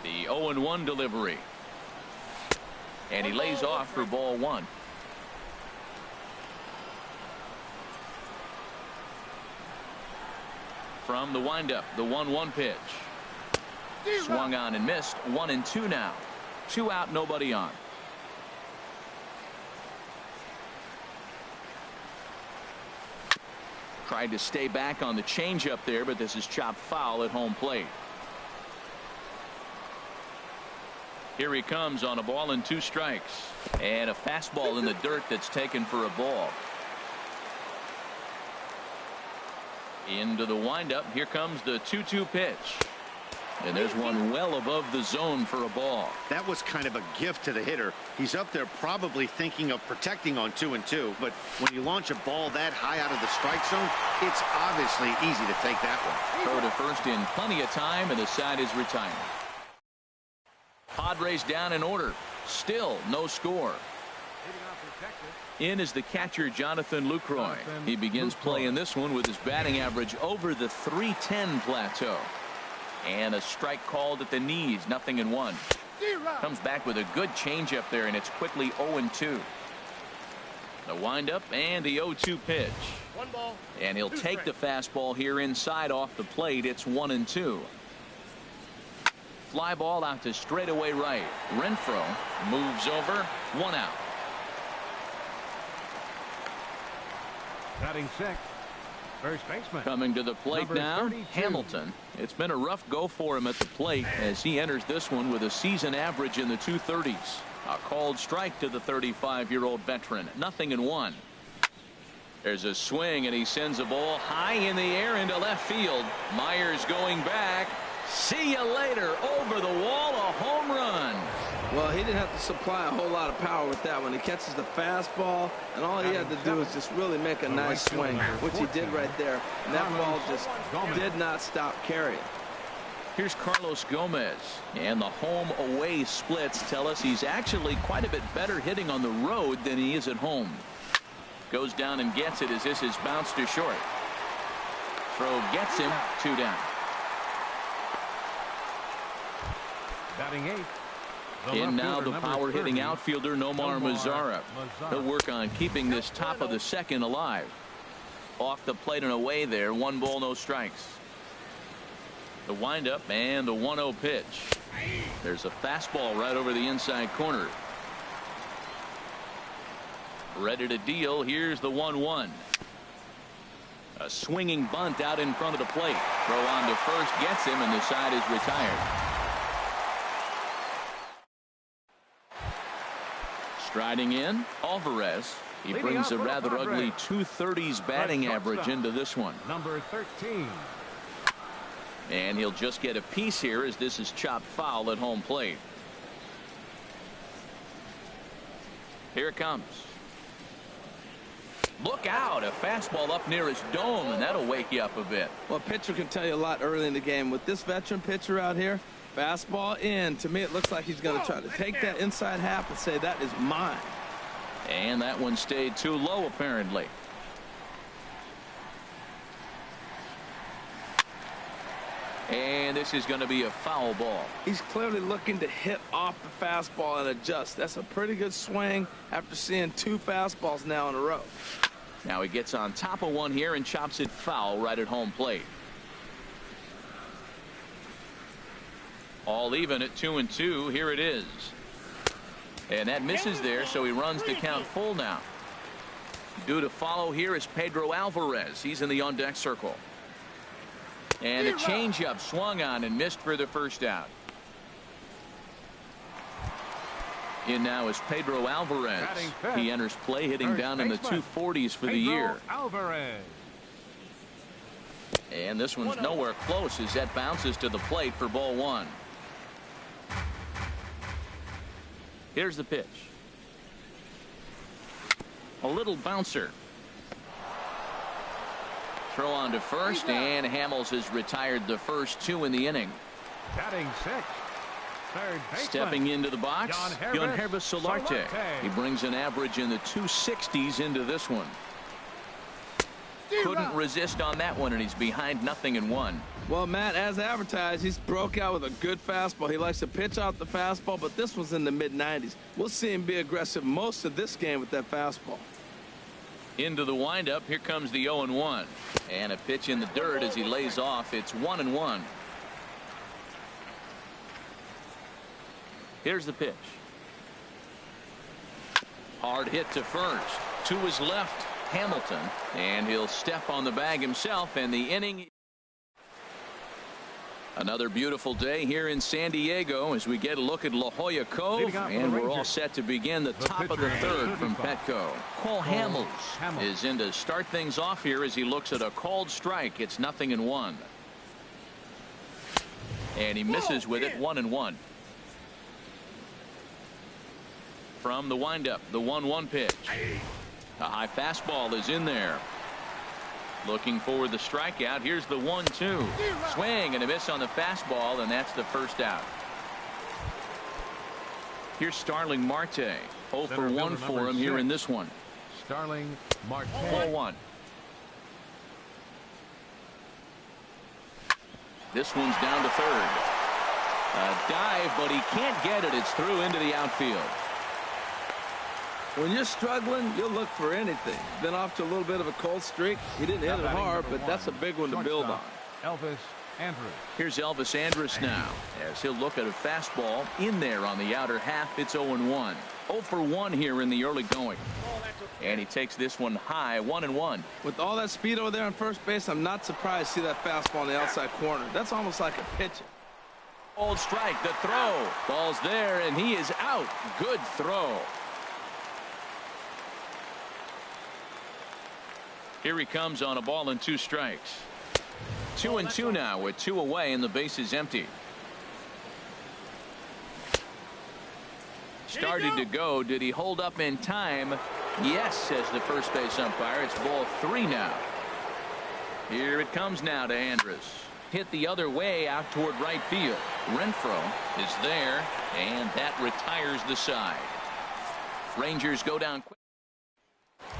The 0-1 delivery. And he lays off for ball 1. From the windup, the 1-1 pitch. Swung on and missed. 1-2 now. 2 out, nobody on. Tried to stay back on the changeup there, but this is chopped foul at home plate. Here he comes on a ball and 2 strikes. And a fastball in the dirt that's taken for a ball. Into the windup. Here comes the 2-2 pitch. And there's one well above the zone for a ball. That was kind of a gift to the hitter. He's up there probably thinking of protecting on 2-2. But when you launch a ball that high out of the strike zone, it's obviously easy to take that one. Throw to first in plenty of time, and the side is retired. Padres down in order. Still no score. In is the catcher Jonathan Lucroy. He begins playing this one with his batting average over the .310 plateau. And a strike called at the knees. 0-1. Comes back with a good changeup there, and it's quickly 0-2. The windup and the 0-2 pitch. 1 ball. And he'll take the fastball here inside off the plate. It's 1-2. Fly ball out to straightaway right. Renfroe moves over. 1 out. Batting 6th, first baseman. Coming to the plate Number now, 32. Hamilton. It's been a rough go for him at the plate as he enters this one with a season average in the 230s. A called strike to the 35-year-old veteran. 0-1. There's a swing, and he sends a ball high in the air into left field. Myers going back. See you later. Over the wall, a home run. Well, he didn't have to supply a whole lot of power with that one. He catches the fastball, and all he had to do was just really make a nice swing, which he did right there. And that ball just did not stop carrying. Here's Carlos Gomez, and the home-away splits tell us he's actually quite a bit better hitting on the road than he is at home. Goes down and gets it as this is bounced to short. Throw gets him. 2 down. Batting 8th. In now the power-hitting outfielder Nomar Mazara. He'll work on keeping this top of the second alive. Off the plate and away there. 1 ball, no strikes. The windup and the 1-0 pitch. There's a fastball right over the inside corner. Ready to deal. Here's the 1-1. A swinging bunt out in front of the plate. Throw on to first gets him, and the side is retired. Striding in, Alvarez. He brings a rather ugly 230s batting average into this one. Number 13. And he'll just get a piece here as this is chopped foul at home plate. Here it comes. Look out, a fastball up near his dome, and that'll wake you up a bit. Well, a pitcher can tell you a lot early in the game. With this veteran pitcher out here, fastball in. To me, it looks like he's going to try to take that inside half and say, that is mine. And that one stayed too low, apparently. And this is going to be a foul ball. He's clearly looking to hit off the fastball and adjust. That's a pretty good swing after seeing 2 fastballs now in a row. Now he gets on top of one here and chops it foul right at home plate. All even at 2-2. Here it is. And that misses there, so he runs the count full now. Due to follow here is Pedro Alvarez. He's in the on-deck circle. And a changeup swung on and missed for the first out. In now is Pedro Alvarez. He enters play hitting down in the 240s for the year. Alvarez. And this one's nowhere close as that bounces to the plate for ball 1. Here's the pitch. A little bouncer. Throw on to first, and Hamels has retired the first 2 in the inning. Batting 6. Third baseman. Stepping into the box, Yangervis Solarte. Solarte. He brings an average in the 260s into this one. Couldn't resist on that one, and he's behind 0-1. Well, Matt, as advertised, he's broke out with a good fastball. He likes to pitch out the fastball, but this one's in the mid-90s. We'll see him be aggressive most of this game with that fastball. Into the windup, here comes the 0-1. And a pitch in the dirt as he lays off. It's 1-1. Here's the pitch. Hard hit to first. To his left, Hamilton. And he'll step on the bag himself, and the inning. Another beautiful day here in San Diego as we get a look at La Jolla Cove, and we're all set to begin the top of the third from Petco. Cole Hamels is in to start things off here as he looks at a called strike. It's 0-1. And he misses with it. 1-1. From the windup, the 1-1 pitch. A high fastball is in there. Looking for the strikeout. Here's the 1-2. Swing and a miss on the fastball, and that's the first out. Here's Starling Marte. 0 for 1 for him here in this one. Starling Marte. 4-1. This one's down to third. A dive, but he can't get it. It's through into the outfield. When you're struggling, you'll look for anything. Been off to a little bit of a cold streak. He didn't hit it hard, but that's a big one to build on. Elvis Andrus. Here's Elvis Andrus now as he'll look at a fastball in there on the outer half. It's 0-1. 0 for 1 here in the early going. And he takes this one high. 1-1. With all that speed over there on first base, I'm not surprised to see that fastball in the outside corner. That's almost like a pitch. Old strike. The throw. Ball's there, and he is out. Good throw. Here he comes on a ball and 2 strikes. 2-2 now with 2 away and the base is empty. Started to go. Did he hold up in time? Yes, says the first base umpire. It's ball 3 now. Here it comes now to Andrus. Hit the other way out toward right field. Renfroe is there, and that retires the side. Rangers go down quick.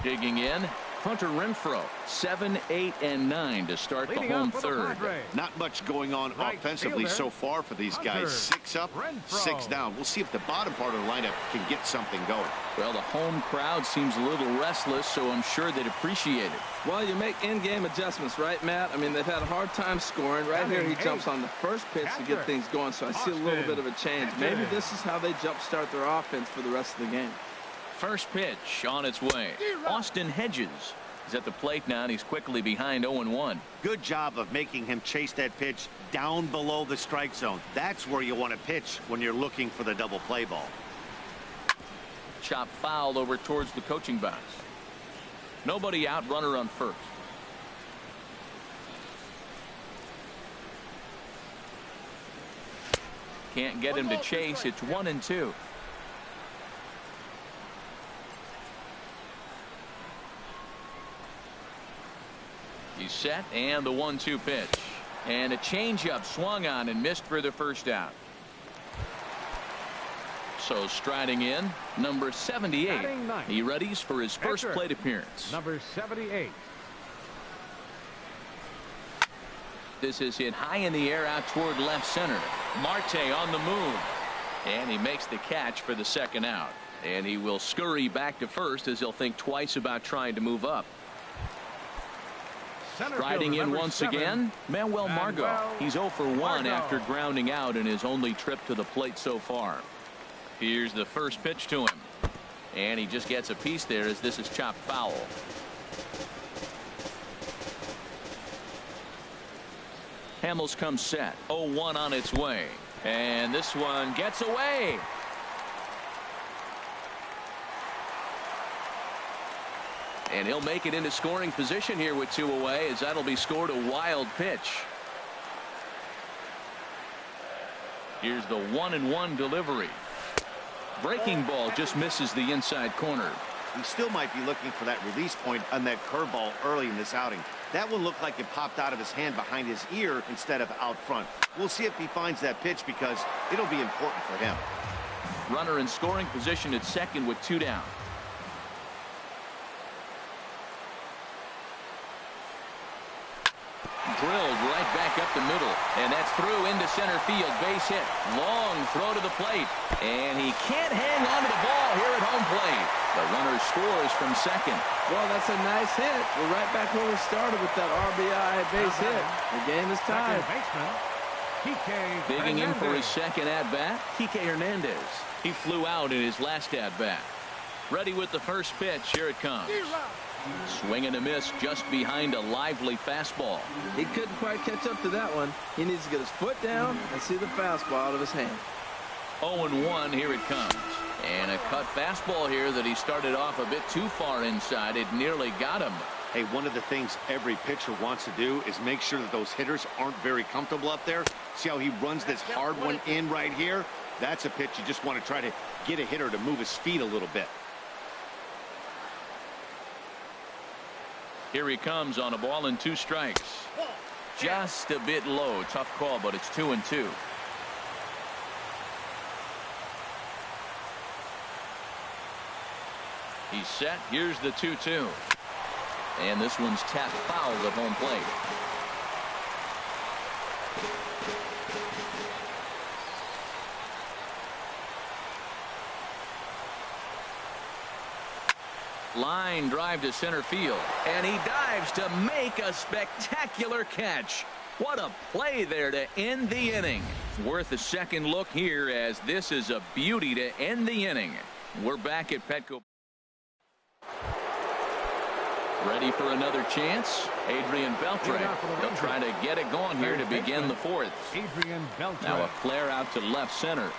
Digging in, Hunter Renfroe, 7, 8, and 9 to start the home third. Not much going on offensively so far for these guys. 6 up, 6 down. We'll see if the bottom part of the lineup can get something going. Well, the home crowd seems a little restless, so I'm sure they'd appreciate it. Well, you make in-game adjustments, right, Matt? I mean, they've had a hard time scoring. Right here, he jumps on the first pitch to get things going, so I see a little bit of a change. Maybe this is how they jumpstart their offense for the rest of the game. First pitch on its way. Austin Hedges. He's at the plate now, and he's quickly behind 0-1. Good job of making him chase that pitch down below the strike zone. That's where you want to pitch when you're looking for the double play ball. Chop fouled over towards the coaching box. Nobody out, runner on first. Can't get him to chase. It's 1-2. He's set, and the 1-2 pitch. And a changeup swung on and missed for the first out. So striding in, number 78. He readies for his first plate appearance. Number 78. This is hit high in the air out toward left center. Marte on the move. And he makes the catch for the second out. And he will scurry back to first as he'll think twice about trying to move up. Riding in once again, Manuel Margot. He's 0 for 1 after grounding out in his only trip to the plate so far. Here's the first pitch to him. And he just gets a piece there as this is chopped foul. Hamels comes set. 0-1 on its way. And this one gets away. And he'll make it into scoring position here with 2 away, as that'll be scored a wild pitch. Here's the 1-1 delivery. Breaking ball just misses the inside corner. He still might be looking for that release point on that curveball early in this outing. That one looked like it popped out of his hand behind his ear instead of out front. We'll see if he finds that pitch because it'll be important for him. Runner in scoring position at second with 2 down. Drilled right back up the middle, and that's through into center field. Base hit. Long throw to the plate, and he can't hang on to the ball here at home plate. The runner scores from second. Well, that's a nice hit. We're right back where we started with that RBI base hit. The game is tied. Digging in for his second at-bat, Kike Hernandez. He flew out in his last at-bat. Ready with the first pitch. Here it comes. Swing and a miss just behind a lively fastball. He couldn't quite catch up to that one. He needs to get his foot down and see the fastball out of his hand. 0-1, here it comes. And a cut fastball here that he started off a bit too far inside. It nearly got him. Hey, one of the things every pitcher wants to do is make sure that those hitters aren't very comfortable up there. See how he runs this hard one in right here? That's a pitch you just want to try to get a hitter to move his feet a little bit. Here he comes on a ball and 2 strikes. Just a bit low. Tough call, but it's 2-2. He's set. Here's the 2-2. And this one's tapped foul at home plate. Line drive to center field, and he dives to make a spectacular catch. What a play there to end the inning. Worth a second look here, as this is a beauty to end the inning. We're back at Petco. Ready for another chance. Adrian Beltre. He'll try to get it going here to begin the fourth. Adrian Beltre. Now a flare out to left center.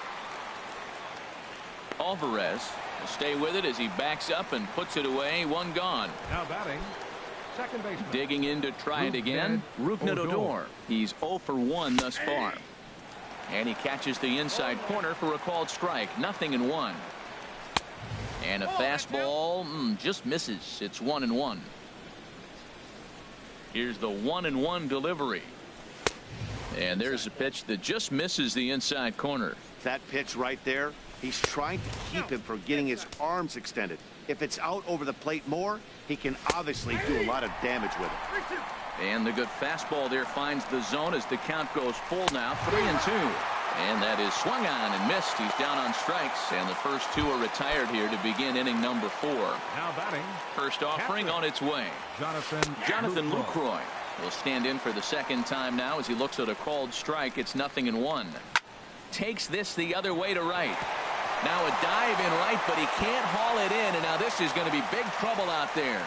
Alvarez will stay with it as he backs up and puts it away. 1 gone. Now batting, second baseman. Digging in to try it again. Rougned Odor. He's 0 for 1 thus far. And he catches the inside corner for a called strike. 0-1. And a fastball just misses. It's 1-1. Here's the 1-1 delivery. And there's a pitch that just misses the inside corner. That pitch right there, he's trying to keep him from getting his arms extended. If it's out over the plate more, he can obviously do a lot of damage with it. And the good fastball there finds the zone as the count goes full now. 3-2. And that is swung on and missed. He's down on strikes, and the first 2 are retired here to begin inning number 4. Now batting, first offering on its way. Jonathan Lucroy will stand in for the second time now as he looks at a called strike. It's 0-1. Takes this the other way to right. Now a dive in right, but he can't haul it in, and now this is going to be big trouble out there.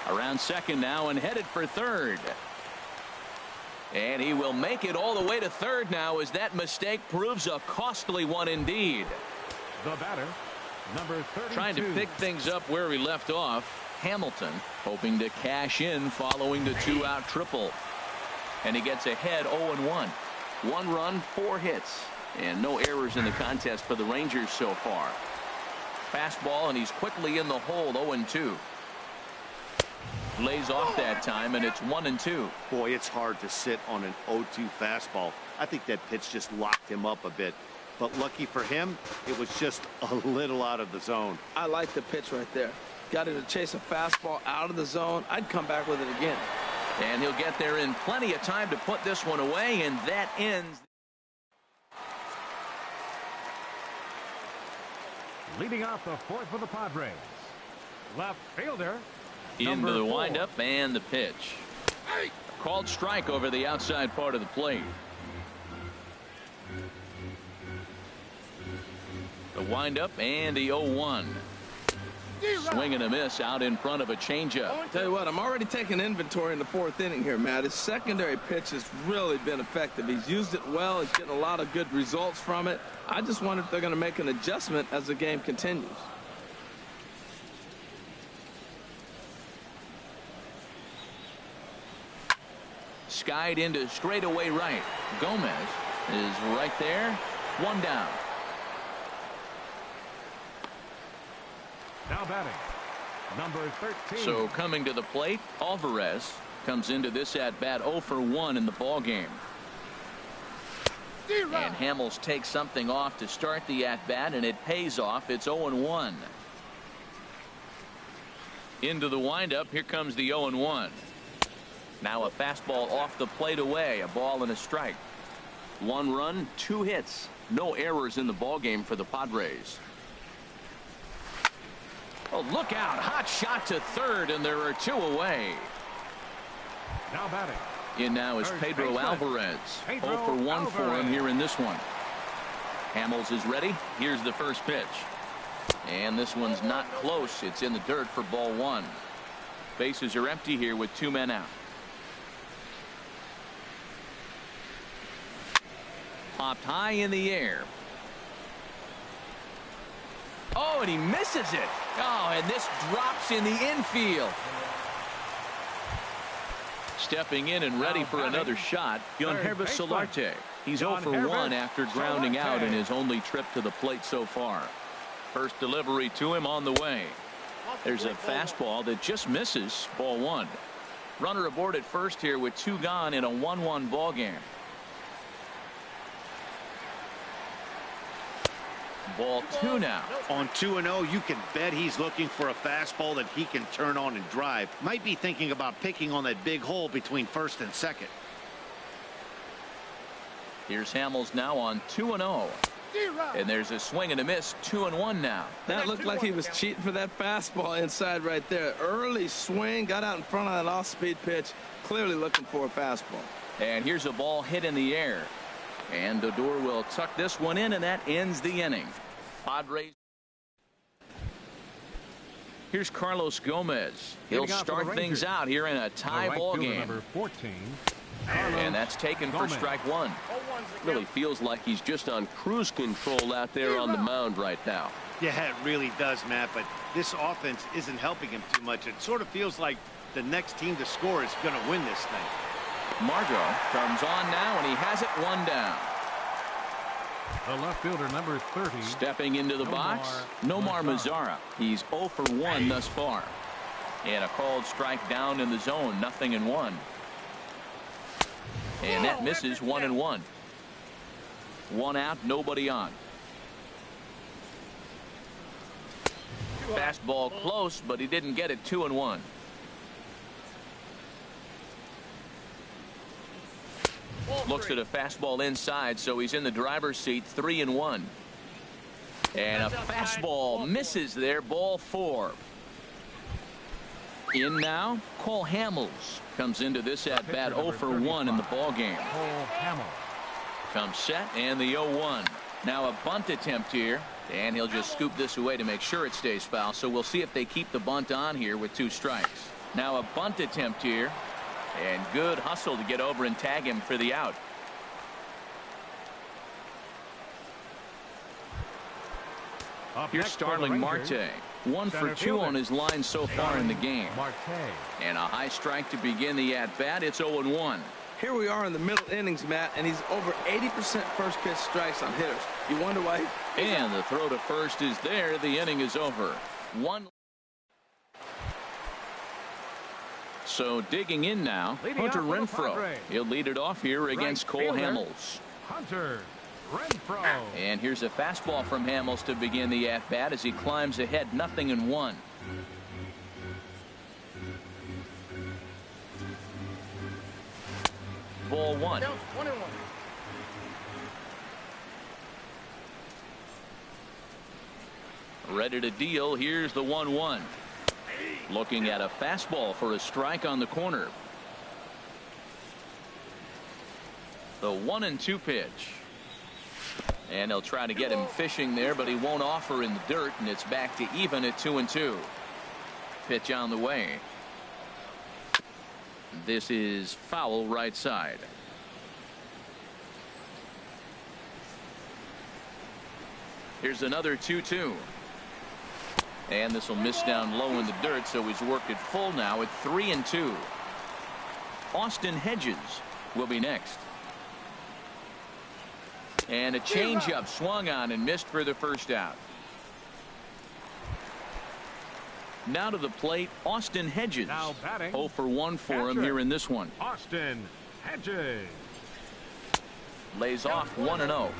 Around second now and headed for third. And he will make it all the way to third now as that mistake proves a costly one indeed. The batter, number 32. Trying to pick things up where he left off. Hamilton hoping to cash in following the 2-out triple. And he gets ahead 0-1. 1 run, 4 hits. And no errors in the contest for the Rangers so far. Fastball, and he's quickly in the hole, 0-2. Lays off that time, and it's 1-2. Boy, it's hard to sit on an 0-2 fastball. I think that pitch just locked him up a bit. But lucky for him, it was just a little out of the zone. I like the pitch right there. Got him to chase a fastball out of the zone. I'd come back with it again. And he'll get there in plenty of time to put this one away, and that ends. Leading off the fourth for the Padres, left fielder. Into the windup and the pitch. Called strike over the outside part of the plate. The windup and the 0-1. Swing and a miss out in front of a changeup. Tell you what, I'm already taking inventory in the 4th inning here, Matt. His secondary pitch has really been effective. He's used it well. He's getting a lot of good results from it. I just wonder if they're going to make an adjustment as the game continues. Skied into straightaway right. Gomez is right there. 1 down. Now batting, number 13. So coming to the plate, Alvarez comes into this at bat 0 for 1 in the ball game. And Hamels takes something off to start the at bat, and it pays off. It's 0-1. Into the windup. Here comes the 0-1. Now a fastball off the plate away. A ball and a strike. 1 run, 2 hits. No errors in the ball game for the Padres. Oh, look out. Hot shot to third, and there are 2 away. Now batting. In now is Pedro Alvarez. 0 for 1 for him here in this one. Hamels is ready. Here's the first pitch. And this one's not close. It's in the dirt for ball 1. Bases are empty here with 2 men out. Popped high in the air. Oh, and he misses it. Oh, and this drops in the infield. Stepping in and ready for another shot, Yangervis Solarte. He's 0 for 1 after grounding out in his only trip to the plate so far. First delivery to him on the way. There's a fastball that just misses. Ball 1. Runner aboard at first here with 2 gone in a 1-1 ball game. Ball 2 now. On 2-0, you can bet he's looking for a fastball that he can turn on and drive. Might be thinking about picking on that big hole between first and second. Here's Hamels now on 2-0. And there's a swing and a miss. 2-1 now. That looked like he was cheating for that fastball inside right there. Early swing, got out in front of that off-speed pitch. Clearly looking for a fastball. And here's a ball hit in the air. And Odor will tuck this one in, and that ends the inning. Padres. Here's Carlos Gomez. He'll start things out here in a tie ball game. Number 14. And that's taken for strike 1. Really feels like he's just on cruise control out there on the mound right now. Yeah, it really does, Matt, but this offense isn't helping him too much. It sort of feels like the next team to score is going to win this thing. Margot comes on now, and he has it 1 down. The left fielder, number 30. Stepping into the box, Nomar Mazara. He's 0 for 1 thus far. And a called strike down in the zone, 0-1. And that misses 1-1. 1 out, nobody on. Fastball close, but he didn't get it. 2-1. Looks at a fastball inside, so he's in the driver's seat. 3-1. And a fastball misses there. Ball 4. In now, Cole Hamels comes into this at bat 0 for 1 in the ball game. Cole Hamels comes set, and the 0-1. Now a bunt attempt here, and he'll just scoop this away to make sure it stays foul. So we'll see if they keep the bunt on here with 2 strikes. Now a bunt attempt here, and good hustle to get over and tag him for the out. Here's Starling Marte. 1 for 2 on his line so far in the game. And a high strike to begin the at-bat. It's 0-1. Here we are in the middle innings, Matt, and he's over 80% first pitch strikes on hitters. You wonder why? And the throw to first is there. The inning is over. So digging in now, Hunter Renfroe. He'll lead it off here against Cole Hamels. Hunter Renfroe. And here's a fastball from Hamels to begin the at-bat as he climbs ahead 0-1. Ball 1. Ready to deal. Here's the 1-1. Looking at a fastball for a strike on the corner. The 1-2 pitch. And they'll try to get him fishing there, but he won't offer in the dirt, and it's back to even at 2-2. Pitch on the way. This is foul right side. Here's another 2-2. And this will miss down low in the dirt, so he's worked it full now at 3-2. Austin Hedges will be next. And a changeup swung on and missed for the first out. Now to the plate, Austin Hedges. Now batting, 0 for 1 for him here in this one. Austin Hedges. Lays off 1-0.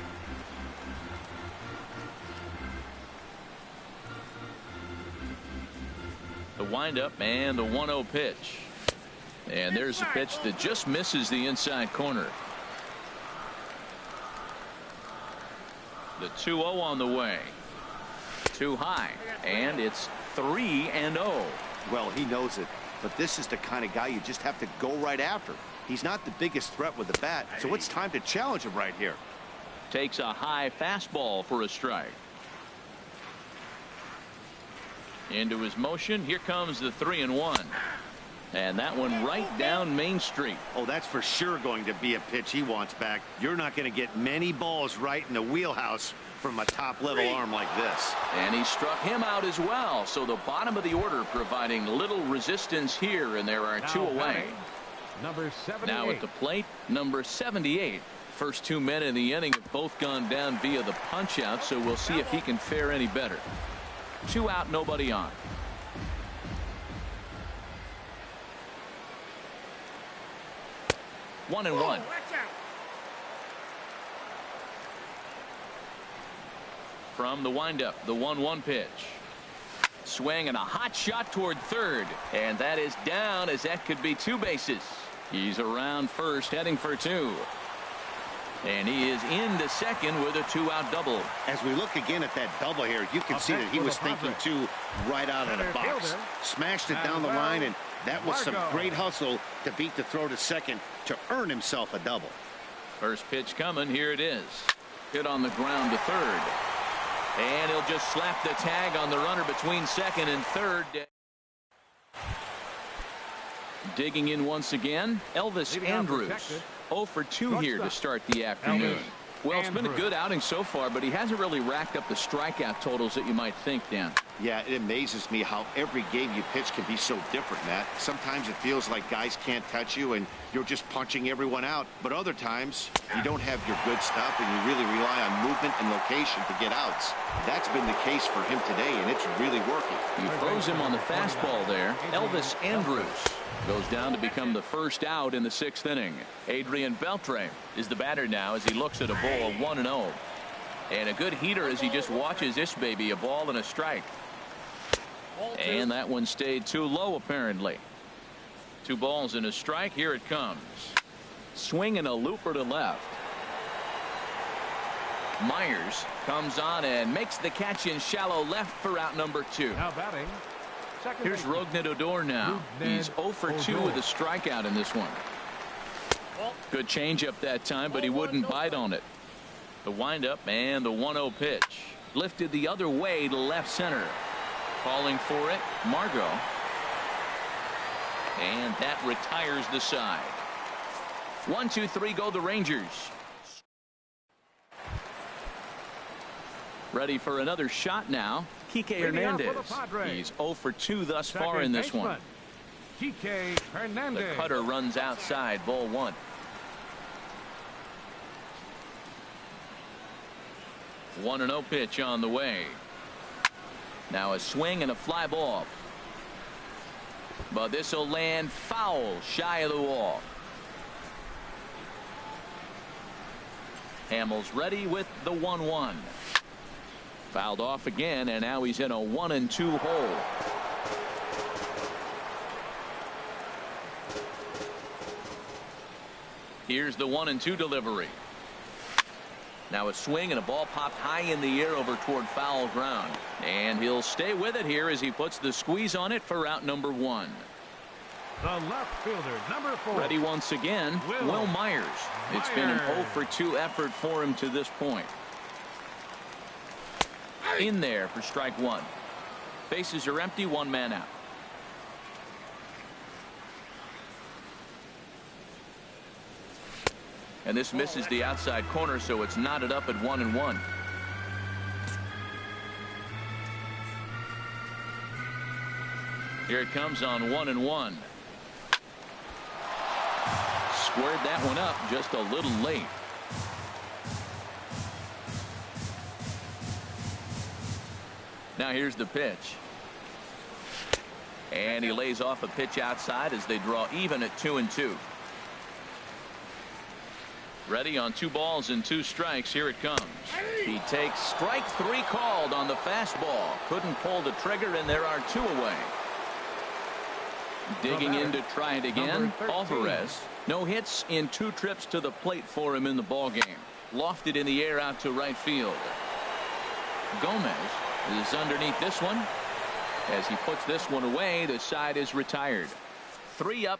The windup and the 1-0 pitch. And there's a pitch that just misses the inside corner. The 2-0 on the way. Too high. And it's 3-0. Well, he knows it. But this is the kind of guy you just have to go right after. He's not the biggest threat with the bat, so it's time to challenge him right here. Takes a high fastball for a strike. Into his motion. Here comes the 3-1. And that one right down Main Street. Oh, that's for sure going to be a pitch he wants back. You're not going to get many balls right in the wheelhouse from a top-level arm like this. And he struck him out as well. So the bottom of the order providing little resistance here, and there are two away. Number 78. Now at the plate, number 78. First 2 men in the inning have both gone down via the punch-out, so we'll see if he can fare any better. 2 out, nobody on. One and one. From the windup, the 1-1 pitch. Swing and a hot shot toward third. And that is down, as that could be 2 bases. He's around first, heading for 2. And he is into second with a 2-out double. As we look again at that double here, you can see that he was thinking 2 right out of the box. Smashed it down the line, and that was some great hustle to beat the throw to second to earn himself a double. First pitch coming. Here it is. Hit on the ground to third. And he'll just slap the tag on the runner between second and third. Digging in once again, Elvis Andrus. 0 for 2 here to start the afternoon. Well, it's been a good outing so far, but he hasn't really racked up the strikeout totals that you might think, Dan. Yeah, it amazes me how every game you pitch can be so different, Matt. Sometimes it feels like guys can't touch you and you're just punching everyone out. But other times, you don't have your good stuff and you really rely on movement and location to get outs. That's been the case for him today, and it's really working. He throws him on the fastball there. Elvis Andrus goes down to become the first out in the 6th inning. Adrian Beltre is the batter now as he looks at a ball of 1-0. And a good heater as he just watches this baby, a ball and a strike. And that one stayed too low apparently. 2 balls and a strike. Here it comes. Swing and a looper to left. Myers comes on and makes the catch in shallow left for out number 2. Now batting. Here's Rougned Odor now. He's 0 for 2 with a strikeout in this one. Good changeup that time, but he wouldn't bite on it. The windup and the 1-0 pitch. Lifted the other way to left center. Calling for it, Margot. And that retires the side. 1, 2, 3 go the Rangers. Ready for another shot now. Kike Hernandez. He's 0 for 2 thus far in this one. Kike Hernandez. The cutter runs outside, ball 1. 1-0 pitch on the way. Now a swing and a fly ball. But this will land foul shy of the wall. Hamels ready with the 1-1. Fouled off again, and now he's in a 1-2 hole. Here's the 1-2 delivery. Now a swing and a ball popped high in the air over toward foul ground. And he'll stay with it here as he puts the squeeze on it for out number 1. The left fielder, number 4. Ready once again, Will Myers. It's been an 0 for 2 effort for him to this point. In there for strike 1. Bases are empty, 1 man out. And this misses the outside corner, so it's knotted up at 1-1. Here it comes on 1-1. Squared that one up just a little late. Now here's the pitch. And he lays off a pitch outside as they draw even at 2-2. Ready on 2 balls and 2 strikes. Here it comes. He takes strike 3 called on the fastball. Couldn't pull the trigger, and there are 2 away. Digging in to try it again. Alvarez. No hits in 2 trips to the plate for him in the ball game. Lofted in the air out to right field. Gomez is underneath this one. As he puts this one away, the side is retired. 3 up.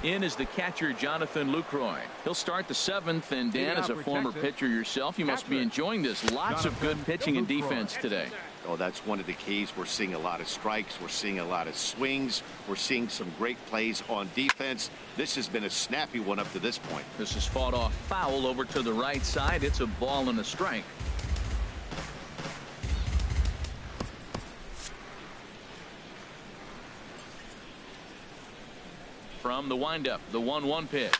In is the catcher, Jonathan Lucroy. He'll start the 7th, and Dan, as a former pitcher yourself, you must be enjoying this. Lots of good pitching and defense today. Oh, that's one of the keys. We're seeing a lot of strikes. We're seeing a lot of swings. We're seeing some great plays on defense. This has been a snappy one up to this point. This is fought off foul over to the right side. It's a ball and a strike. From the windup, the 1-1 pitch.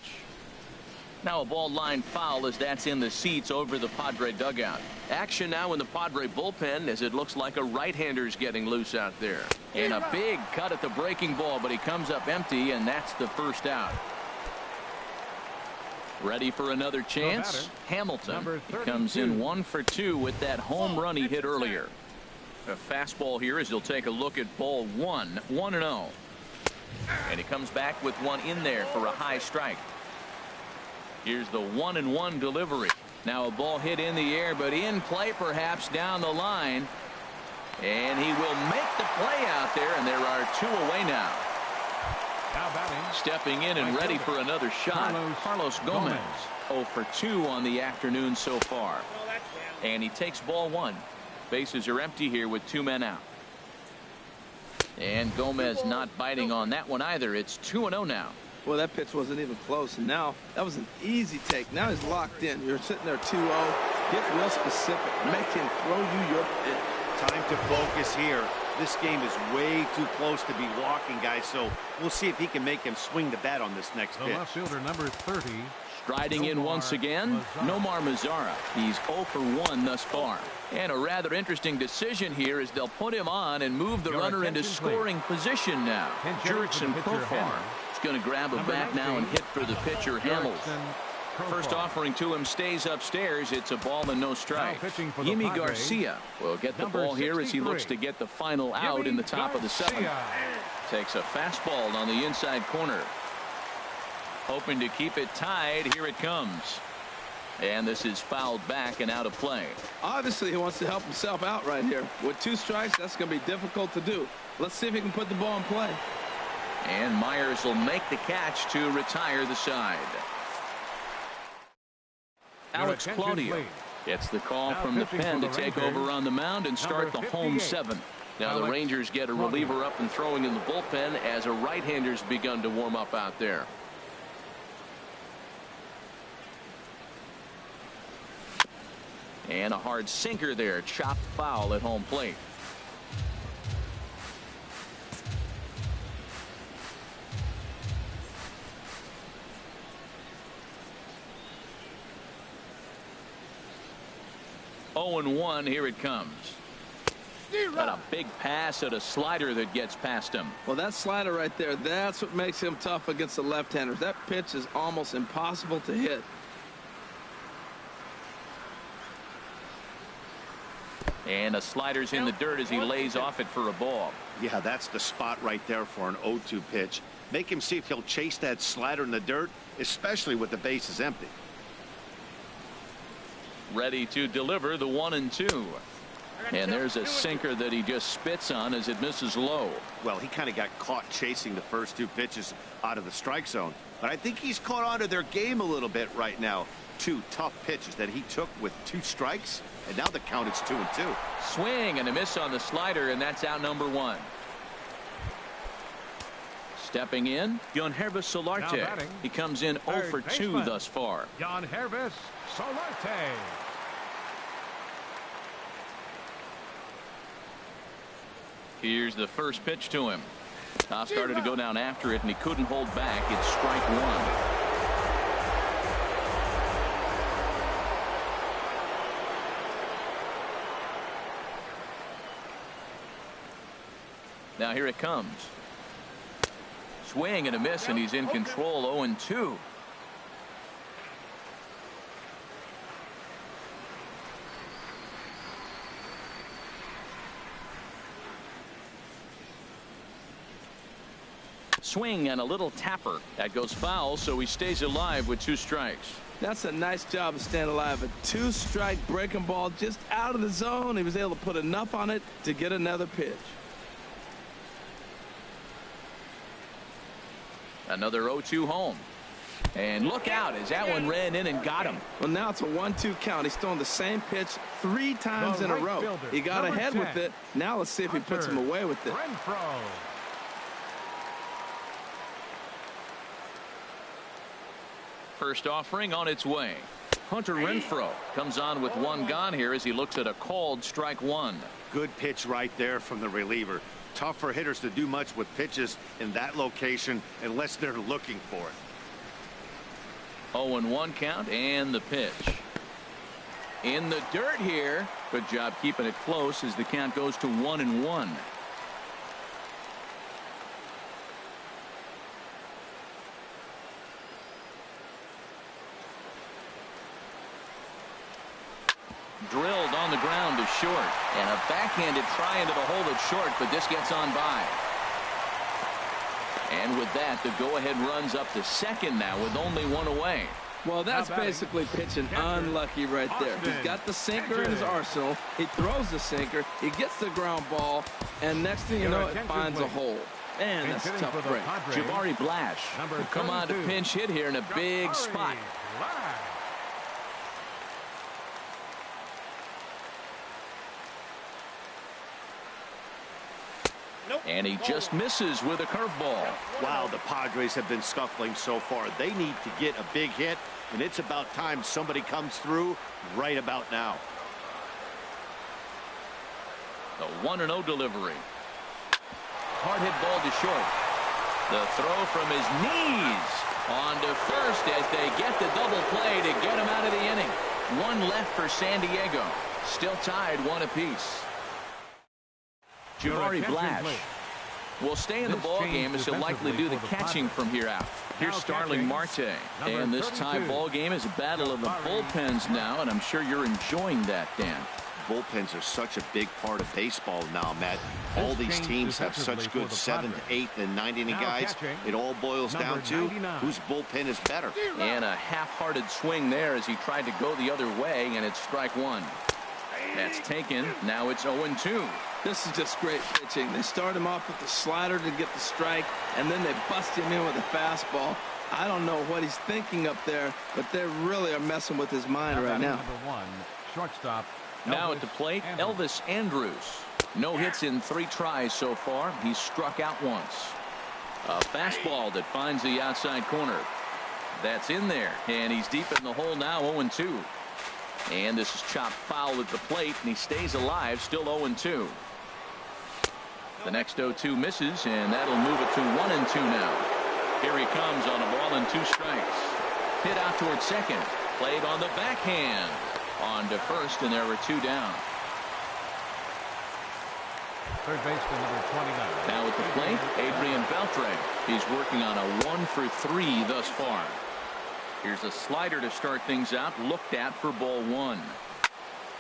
Now a ball line foul as that's in the seats over the Padre dugout. Action now in the Padre bullpen as it looks like a right-hander's getting loose out there. And a big cut at the breaking ball, but he comes up empty, and that's the first out. Ready for another chance? Hamilton. He comes in 1 for 2 with that home run he hit earlier. A fastball here as he'll take a look at ball 1. 1-0. And he comes back with one in there for a high strike. Here's the 1-1 delivery. Now a ball hit in the air, but in play perhaps down the line. And he will make the play out there, and there are 2 away now. Stepping in and ready for another shot, Carlos Gomez. 0 for 2 on the afternoon so far. And he takes ball 1. Bases are empty here with 2 men out. And Gomez not biting on that one either. It's 2-0 now. Well, that pitch wasn't even close, and now that was an easy take. Now he's locked in. You're sitting there 2-0. Get real specific. Make him throw you your pitch. Time to focus here. This game is way too close to be walking, guys, so we'll see if he can make him swing the bat on this next pitch. The left fielder, number 30. Striding in once again, Nomar Mazara. He's 0 for 1 thus far. And a rather interesting decision here is they'll put him on and move the runner into scoring position now. Jurickson Profar is going to grab a bat now and hit for the pitcher, Hamels. First offering to him stays upstairs. It's a ball and no strike. Yimi Garcia will get the ball here as he looks to get the final out in the top of the 7th. Takes a fastball on the inside corner. Hoping to keep it tied. Here it comes. And this is fouled back and out of play. Obviously, he wants to help himself out right here. With 2 strikes, that's going to be difficult to do. Let's see if he can put the ball in play. And Myers will make the catch to retire the side. Alex Claudio It's the call from the pen to take over on the mound and start the home 7th. Now the Rangers get a reliever up and throwing in the bullpen as a right-hander's begun to warm up out there. And a hard sinker there, chopped foul at home plate. Oh, and 1, here it comes. And a big pass at a slider that gets past him. Well, that slider right there, that's what makes him tough against the left-handers. That pitch is almost impossible to hit. And a slider's in the dirt as he lays off it for a ball. Yeah, that's the spot right there for an 0-2 pitch. Make him see if he'll chase that slider in the dirt, especially with the bases empty. Ready to deliver the 1-2. And there's a sinker that he just spits on as it misses low. Well, he kind of got caught chasing the first 2 pitches out of the strike zone. But I think he's caught on to their game a little bit right now. 2 tough pitches that he took with 2 strikes. And now the count is 2-2. Swing and a miss on the slider, and that's out number 1. Stepping in, Yangervis Solarte. He comes in 0 for 2 thus far. Yangervis Solarte. Here's the first pitch to him. Started to go down after it, and he couldn't hold back. It's strike 1. Now here it comes. Swing and a miss, and he's in control. 0-2. Swing and a little tapper. That goes foul, so he stays alive with 2 strikes. That's a nice job of staying alive. A 2-strike breaking ball just out of the zone. He was able to put enough on it to get another pitch. Another 0-2 home. And look out as that one ran in and got him. Well, now it's a 1-2 count. He's throwing the same pitch 3 times in a row. He got ahead with it. Now let's see if he puts him away with it. First offering on its way. Hunter Renfroe comes on with 1 gone here as he looks at a called strike 1. Good pitch right there from the reliever. Tough for hitters to do much with pitches in that location unless they're looking for it. 0-1 count and the pitch. In the dirt here. Good job keeping it close as the count goes to 1-1. Drilled on the ground to short, and a backhanded try into the hole at short, but this gets on by. And with that, the go-ahead runs up to second now with only 1 away. Well, that's basically pitching unlucky right there. He's got the sinker in his arsenal. He throws the sinker. He gets the ground ball, and next thing you know, it finds a hole. Man, that's a tough break. Jabari Blash will come on to pinch hit here in a big spot. And he just misses with a curveball. Wow, the Padres have been scuffling so far. They need to get a big hit, and it's about time somebody comes through right about now. The 1-0 delivery. Hard hit ball to short. The throw from his knees on to first as they get the double play to get him out of the inning. 1 left for San Diego. Still tied 1 apiece. Jabari Blash will stay in the ball game as he'll likely do the catching from here out. Here's Starling Marte. And this tie ball game is a battle of the bullpens now, and I'm sure you're enjoying that, Dan. Bullpens are such a big part of baseball now, Matt. All these teams have such good 7th, 8th, and 9th inning guys. It all boils down to whose bullpen is better. And a half-hearted swing there as he tried to go the other way, and it's strike 1. That's taken. Now it's 0-2. This is just great pitching. They start him off with the slider to get the strike, and then they bust him in with a fastball. I don't know what he's thinking up there, but they really are messing with his mind right now. shortstop. Now at the plate, Elvis Andrus. No hits in 3 tries so far. He's struck out once. A fastball that finds the outside corner. That's in there, and he's deep in the hole now, 0-2. And this is chopped foul at the plate, and he stays alive, still 0-2. The next 0-2 misses, and that'll move it to 1-2 now. Here he comes on a ball and 2 strikes. Hit out towards second. Played on the backhand. On to first, and there were 2 down. Third baseman number 29. Now at the plate, Adrian Beltre. He's working on a 1 for 3 thus far. Here's a slider to start things out, looked at for ball 1.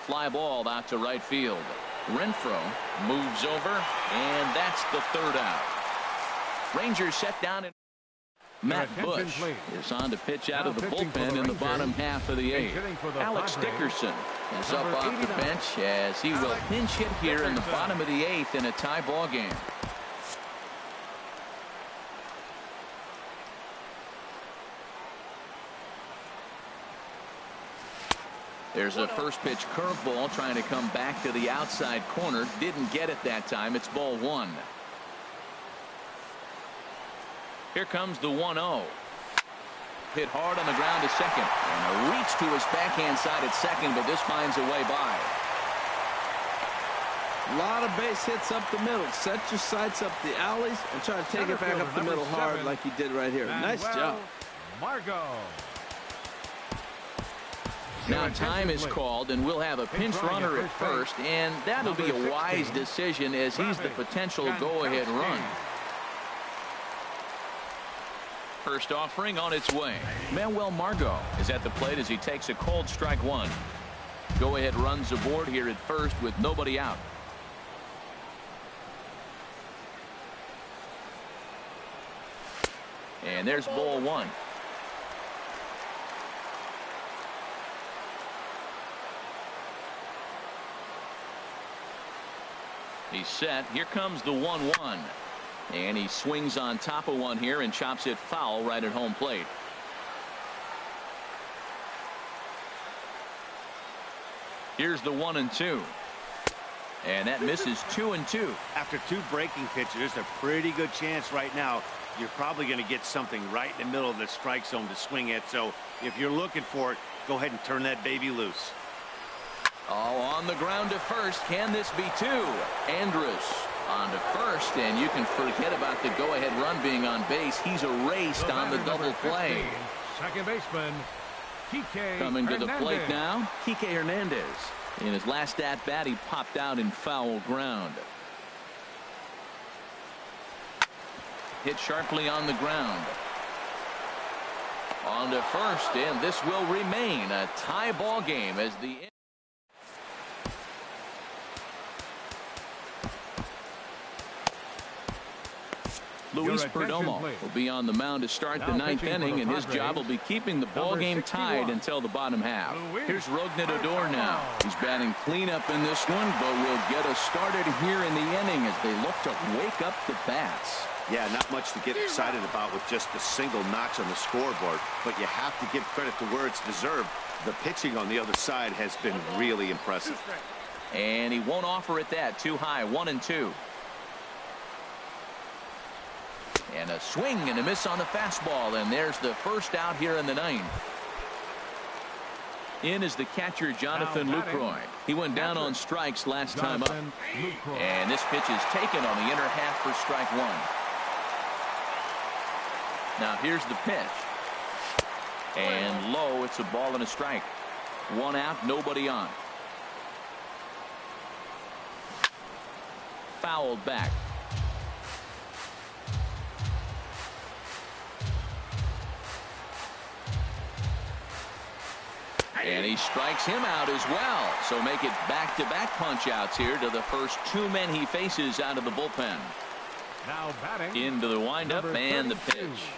Fly ball out to right field. Renfroe moves over, and that's the 3rd out. Rangers set down in. Matt Bush is on to pitch out of the bullpen in the bottom half of the 8th. Alex Dickerson is up off the bench as he will pinch hit here in the bottom of the 8th in a tie ball game. There's a first pitch curveball trying to come back to the outside corner. Didn't get it that time. It's ball 1. Here comes the 1-0. Hit hard on the ground to second. And a reach to his backhand side at second, but this finds a way by. A lot of base hits up the middle. Set your sights up the alleys and try to take it back up the middle hard like he did right here. Nice job. Margot. Now time is called, and we'll have a pinch runner at first, and that'll be a wise decision as he's the potential go-ahead run. First offering on its way. Manuel Margot is at the plate as he takes a cold strike 1. Go-ahead runs aboard here at first with nobody out. And there's ball 1. He's set. Here comes the 1-1. And he swings on top of one here and chops it foul right at home plate. Here's the 1-2. And that misses 2-2. After 2 breaking pitches, there's a pretty good chance right now you're probably going to get something right in the middle of the strike zone to swing at. So if you're looking for it, go ahead and turn that baby loose. Oh, on the ground to first. Can this be 2? Andrus on to first, and you can forget about the go-ahead run being on base. He's erased on the double play. Second baseman, Kike Coming to the Hernandez. plate now, Kike Hernandez. In his last at-bat, he popped out in foul ground. Hit sharply on the ground. On to first, and this will remain a tie ball game as the Luis Perdomo will be on the mound to start the 9th inning, and his job will be keeping the ball game tied until the bottom half. Here's Rougned Odor now. He's batting cleanup in this one, but will get us started here in the inning as they look to wake up the bats. Yeah, not much to get excited about with just a single notch on the scoreboard, but you have to give credit to where it's deserved. The pitching on the other side has been really impressive. And he won't offer it that. Too high. 1-2. And a swing and a miss on the fastball, and there's the first out here in the 9th. In is the catcher, Jonathan Lucroy. He went down on strikes last time up. And this pitch is taken on the inner half for strike 1. Now here's the pitch. And low, it's a ball and a strike. 1 out, nobody on. Fouled back. And he strikes him out as well. So make it back-to-back punch-outs here to the first 2 men he faces out of the bullpen. Now batting. Into the windup and the pitch.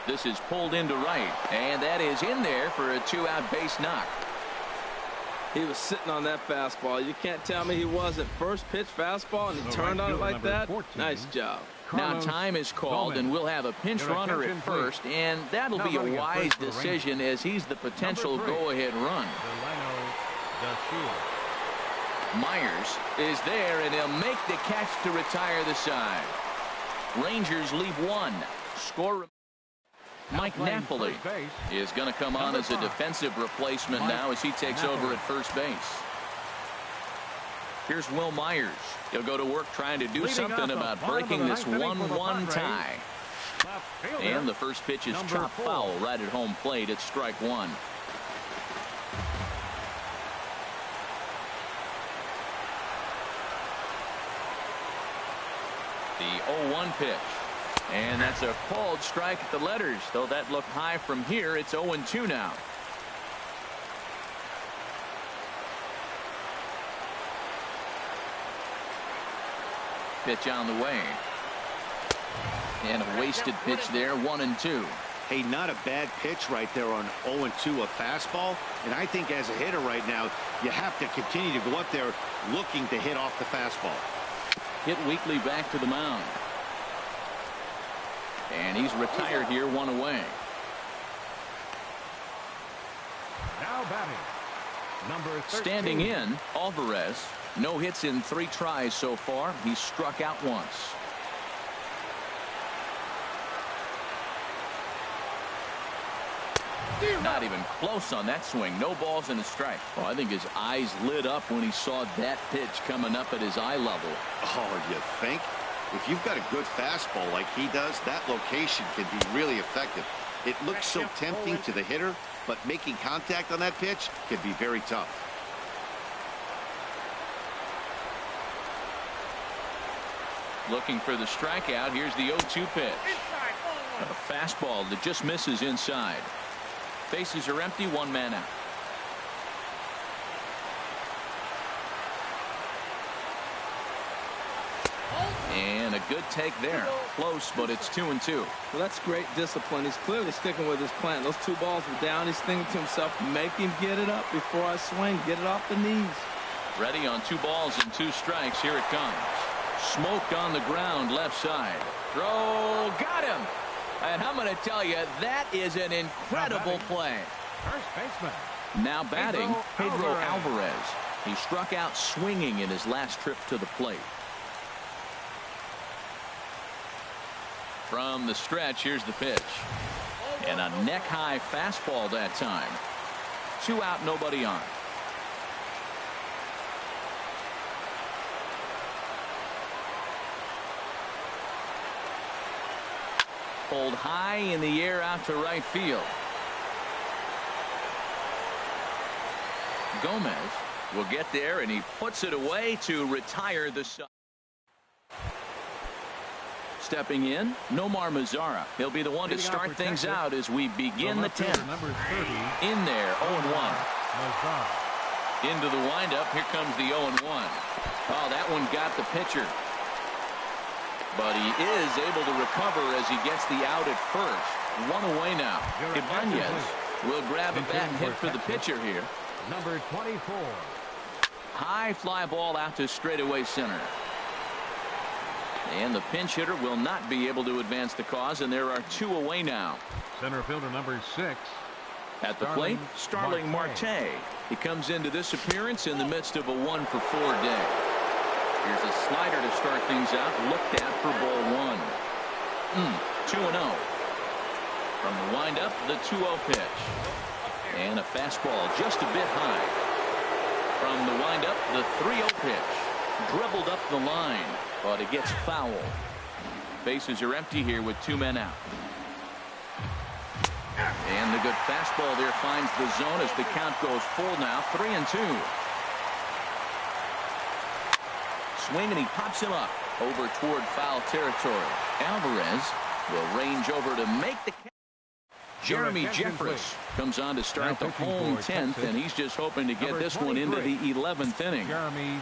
This is pulled into right. And that is in there for a 2-out base knock. He was sitting on that fastball. You can't tell me he wasn't. First pitch fastball, and he turned on it like that. 14. Nice job. Now time is called, and we'll have a pinch runner at first, and that'll be a wise decision as he's the potential go-ahead run. The shield. Myers is there, and he'll make the catch to retire the side. Rangers leave one. Score. Mike Napoli is going to come on as a defensive replacement now as he takes over at first base. Here's Will Myers. He'll go to work trying to do something about breaking this 1-1 tie. And the first pitch is chopped foul right at home plate. It's strike one. The 0-1 pitch. And that's a called strike at the letters. Though that looked high from here, it's 0-2 now. Pitch on the way. And a wasted pitch there, 1-2. Hey, not a bad pitch right there on 0-2, a fastball. And I think as a hitter right now, you have to continue to go up there looking to hit off the fastball. Hit Weekly back to the mound. And he's retired here, one away. Now batting, number 13. Standing in, Alvarez. No hits in 3 tries so far. He's struck out once. Not even close on that swing. No balls and a strike. Oh, I think his eyes lit up when he saw that pitch coming up at his eye level. Oh, you think? If you've got a good fastball like he does, that location can be really effective. It looks so tempting to the hitter, but making contact on that pitch can be very tough. Looking for the strikeout. Here's the 0-2 pitch. A fastball that just misses inside. Bases are empty, one man out. And a good take there. Close, but it's 2-2. Well, that's great discipline. He's clearly sticking with his plan. Those 2 balls were down. He's thinking to himself, make him get it up before I swing. Get it off the knees. Ready on 2 balls and 2 strikes. Here it comes. Smoke on the ground, left side. Throw, got him. And I'm going to tell you, that is an incredible play. First baseman. Now batting, Pedro Alvarez. He struck out swinging in his last trip to the plate. From the stretch, here's the pitch. And a neck-high fastball that time. 2 out, nobody on. Pulled high in the air out to right field. Gomez will get there, and he puts it away to retire the side. Stepping in, Nomar Mazara. He'll be the one to start things out as we begin the 10th. In there, 0-1. Into the windup. Here comes the 0-1. Oh, that one got the pitcher. But he is able to recover as he gets the out at first. 1 away now. Ibanez will grab a bat and hit for the pitcher here. Number 24. High fly ball out to straightaway center. And the pinch hitter will not be able to advance the cause, and there are 2 away now. Center fielder number 6. At the plate, Starling Marte. He comes into this appearance in the midst of a 1-for-4 day. Here's a slider to start things out, looked at for ball 1. 2-0. From the windup, the 2-0 pitch. And a fastball just a bit high. From the windup, the 3-0 pitch. Dribbled up the line, but it gets foul. Bases are empty here with 2 men out. And the good fastball there finds the zone as the count goes full now. 3-2. Swing, and he pops him up over toward foul territory. Alvarez will range over to make the catch. Jeremy Jeffress comes on to start the home 10th, and he's just hoping to get this one into the 11th inning. Jeremy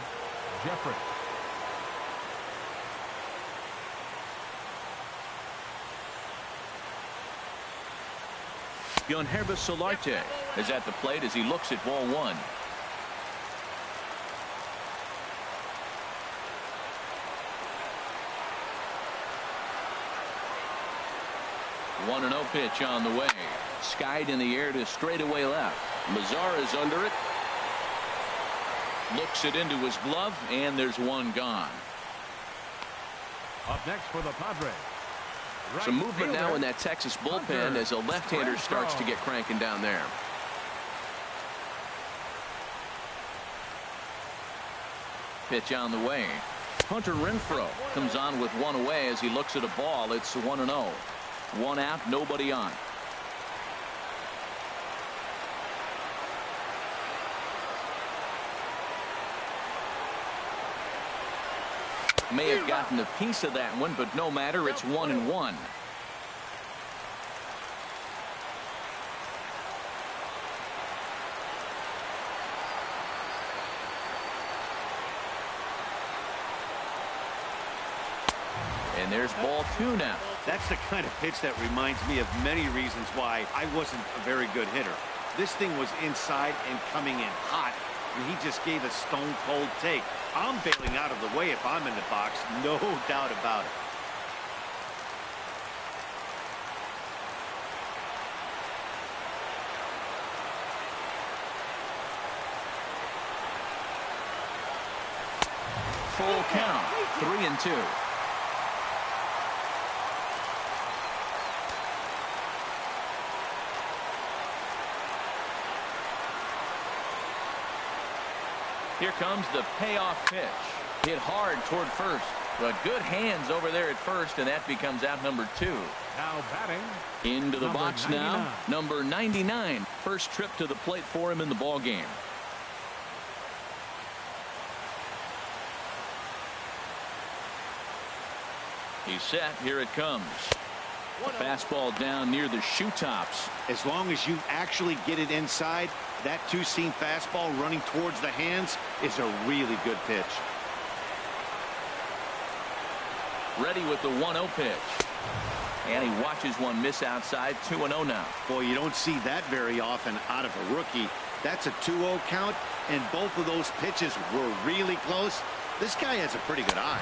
Jeffress. Yonherba Solarte is at the plate as he looks at ball 1. One 1-0 pitch on the way. Skied in the air to straightaway left. Mazar is under it. Looks it into his glove, and there's one gone. Up next for the Padres. Some movement now in that Texas bullpen as a left-hander starts to get cranking down there. Pitch on the way. Hunter Renfroe comes on with one away as he looks at a ball. It's 1-0. One out, nobody on. May have gotten a piece of that one, but no matter. It's 1-1. And there's ball 2 now. That's the kind of pitch that reminds me of many reasons why I wasn't a very good hitter. This thing was inside and coming in hot, and he just gave a stone-cold take. I'm bailing out of the way if I'm in the box, no doubt about it. Full count, 3-2. Here comes the payoff pitch. Hit hard toward first, but good hands over there at first, and that becomes out number 2. Now batting. Into the Number box 99. now. Number 99. First trip to the plate for him in the ball game. He's set. Here it comes. A fastball down near the shoe tops. As long as you actually get it inside, that two-seam fastball running towards the hands is a really good pitch. Ready with the 1-0 pitch. And he watches one miss outside. 2-0 now. Boy, you don't see that very often out of a rookie. That's a 2-0 count, and both of those pitches were really close. This guy has a pretty good eye.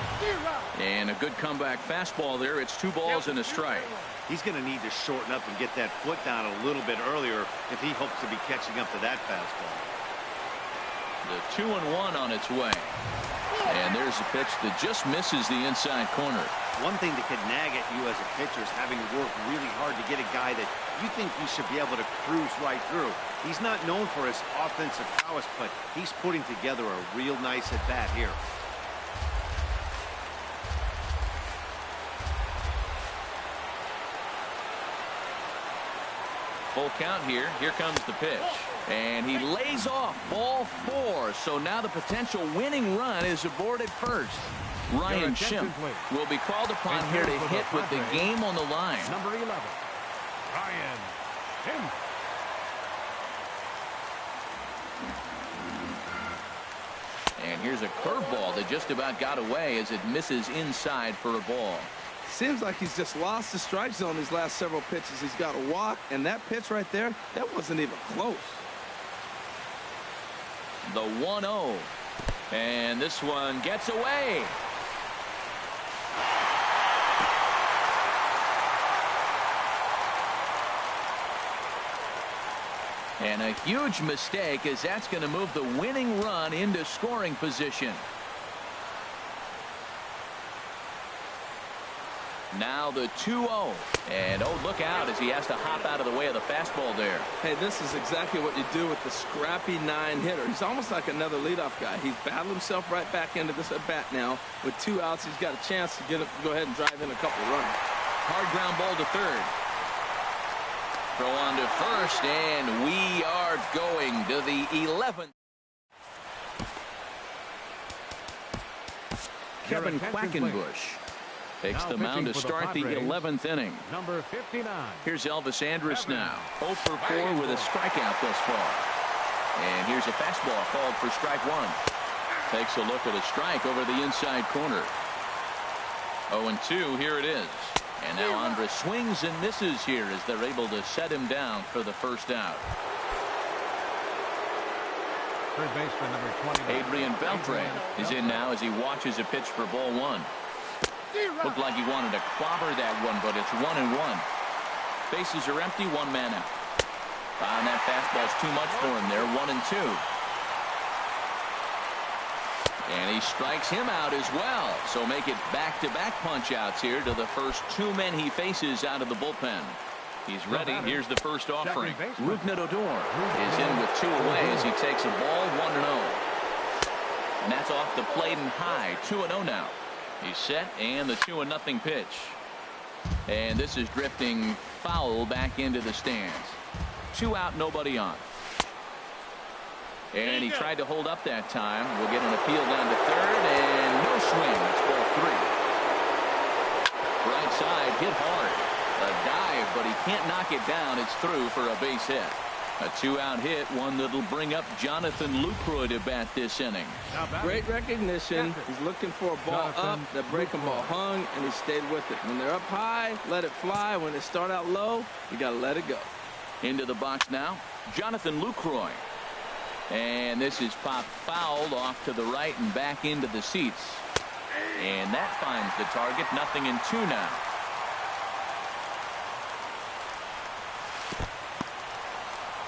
And a good comeback fastball there. It's 2 balls and a strike. He's going to need to shorten up and get that foot down a little bit earlier if he hopes to be catching up to that fastball. The 2-1 on its way. And there's a pitch that just misses the inside corner. One thing that could nag at you as a pitcher is having to work really hard to get a guy that you think you should be able to cruise right through. He's not known for his offensive prowess, but he's putting together a real nice at-bat here. Full count here. Here comes the pitch. And he lays off ball 4. So now the potential winning run is aboard at first. Ryan Schimpf will be called upon here to hit with the game on the line. Number 11, Ryan Schimpf. And here's a curveball that just about got away as it misses inside for a ball. Seems like he's just lost the strike zone these last several pitches. He's got a walk, and that pitch right there, that wasn't even close. The 1-0. And this one gets away. And a huge mistake, as that's going to move the winning run into scoring position. Now the 2-0. And oh, look out as he has to hop out of the way of the fastball there. Hey, this is exactly what you do with the scrappy 9 hitter. He's almost like another leadoff guy. He's battled himself right back into this at bat now. With 2 outs, he's got a chance to go ahead and drive in a couple of runs. Hard ground ball to third. Throw on to first, and we are going to the 11th. Kevin Quackenbush takes the mound to start the 11th inning. Number 59. Here's Elvis Andrus now. 0 for 4 with a strikeout thus far. And here's a fastball called for strike 1. Takes a look at a strike over the inside corner. 0-2, here it is. And now Andrus swings and misses here as they're able to set him down for the first out. Third baseman number 20. Adrian Beltre is in now as he watches a pitch for ball 1. Looked like he wanted to clobber that one, but it's 1-1. Bases are empty, 1 man out. And that fastball's too much for him there. 1-2. And he strikes him out as well. So make it back-to-back punch-outs here to the first 2 men he faces out of the bullpen. He's ready. Here's the first offering. Rougned Odor is in with 2 away as he takes a ball 1-0. And that's off the plate and high. 2-0 now. He's set, and the 2-0 pitch. And this is drifting foul back into the stands. 2 out, nobody on. And he tried to hold up that time. We'll get an appeal down to third, and no swing. It's ball 3. Right side, hit hard. A dive, but he can't knock it down. It's through for a base hit. A 2-out hit, one that'll bring up Jonathan Lucroy to bat this inning. Great recognition. He's looking for a ball up. That breaking ball hung, and he stayed with it. When they're up high, let it fly. When they start out low, you got to let it go. Into the box now, Jonathan Lucroy. And this is popped fouled off to the right and back into the seats. And that finds the target. 0-2 now.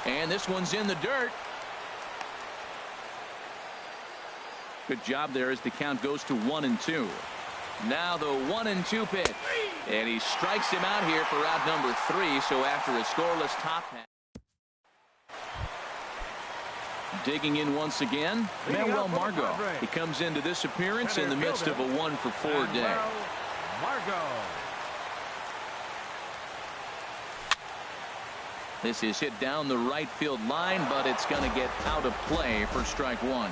And this one's in the dirt. Good job there as the count goes to 1-2. Now the 1-2 pitch. And he strikes him out here for out number 3. So after a scoreless top half. Digging in once again, Manuel Margot. He comes into this appearance in the midst of a 1-for-4 day. Margot. This is hit down the right field line, but it's going to get out of play for strike 1.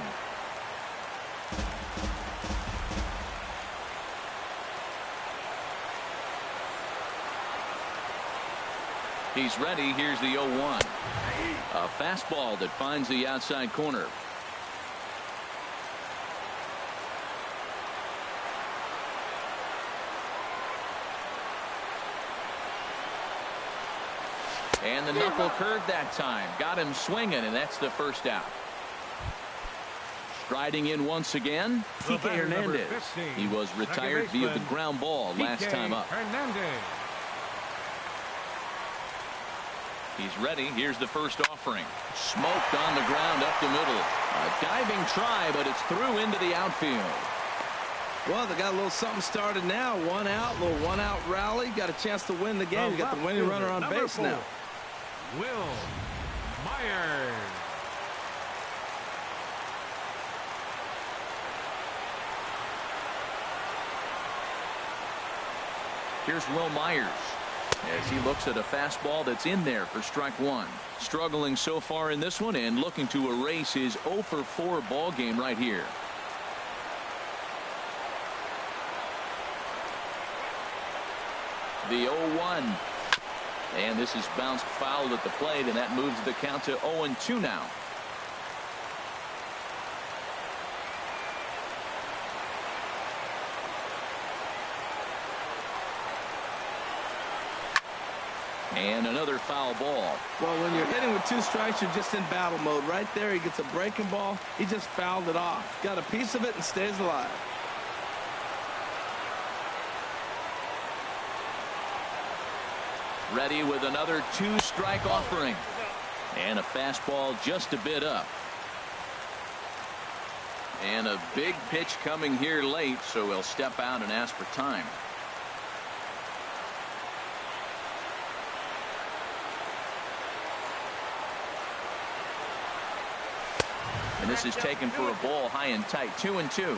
He's ready. Here's the 0-1. A fastball that finds the outside corner. And the knuckle curve that time. Got him swinging, and that's the first out. Striding in once again, Kike Hernandez. He was retired via the ground ball last time up. He's ready. Here's the first offering. Smoked on the ground up the middle. A diving try, but it's through into the outfield. Well, they got a little something started now. 1 out, little 1-out rally. Got a chance to win the game. You got the winning runner on base now. Will Myers. Here's Will Myers as he looks at a fastball that's in there for strike 1. Struggling so far in this one and looking to erase his 0-for-4 ball game right here. The 0-1. And this is bounced foul at the plate, and that moves the count to 0-2 now. And another foul ball. Well, when you're hitting with 2 strikes, you're just in battle mode. Right there, he gets a breaking ball. He just fouled it off. Got a piece of it and stays alive. Ready with another 2-strike offering. And a fastball just a bit up. And a big pitch coming here late, so he'll step out and ask for time. And this is taken for a ball high and tight. 2-2.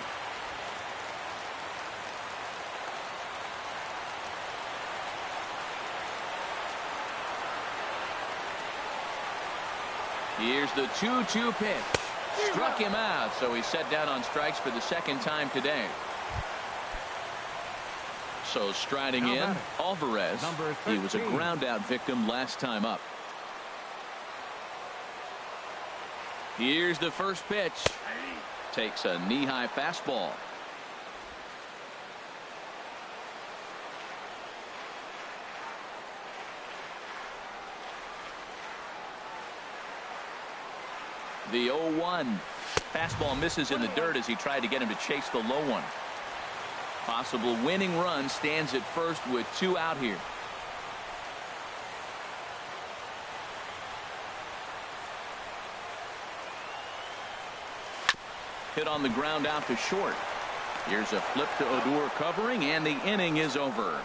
Here's the 2-2 pitch. Struck him out, so he's set down on strikes for the second time today. So striding in, Alvarez. He was a ground out victim last time up. Here's the first pitch. Takes a knee-high fastball. The 0-1. Fastball misses in the dirt as he tried to get him to chase the low one. Possible winning run stands at first with 2 out here. hit on the ground out to short. Here's a flip to Odor covering, and the inning is over.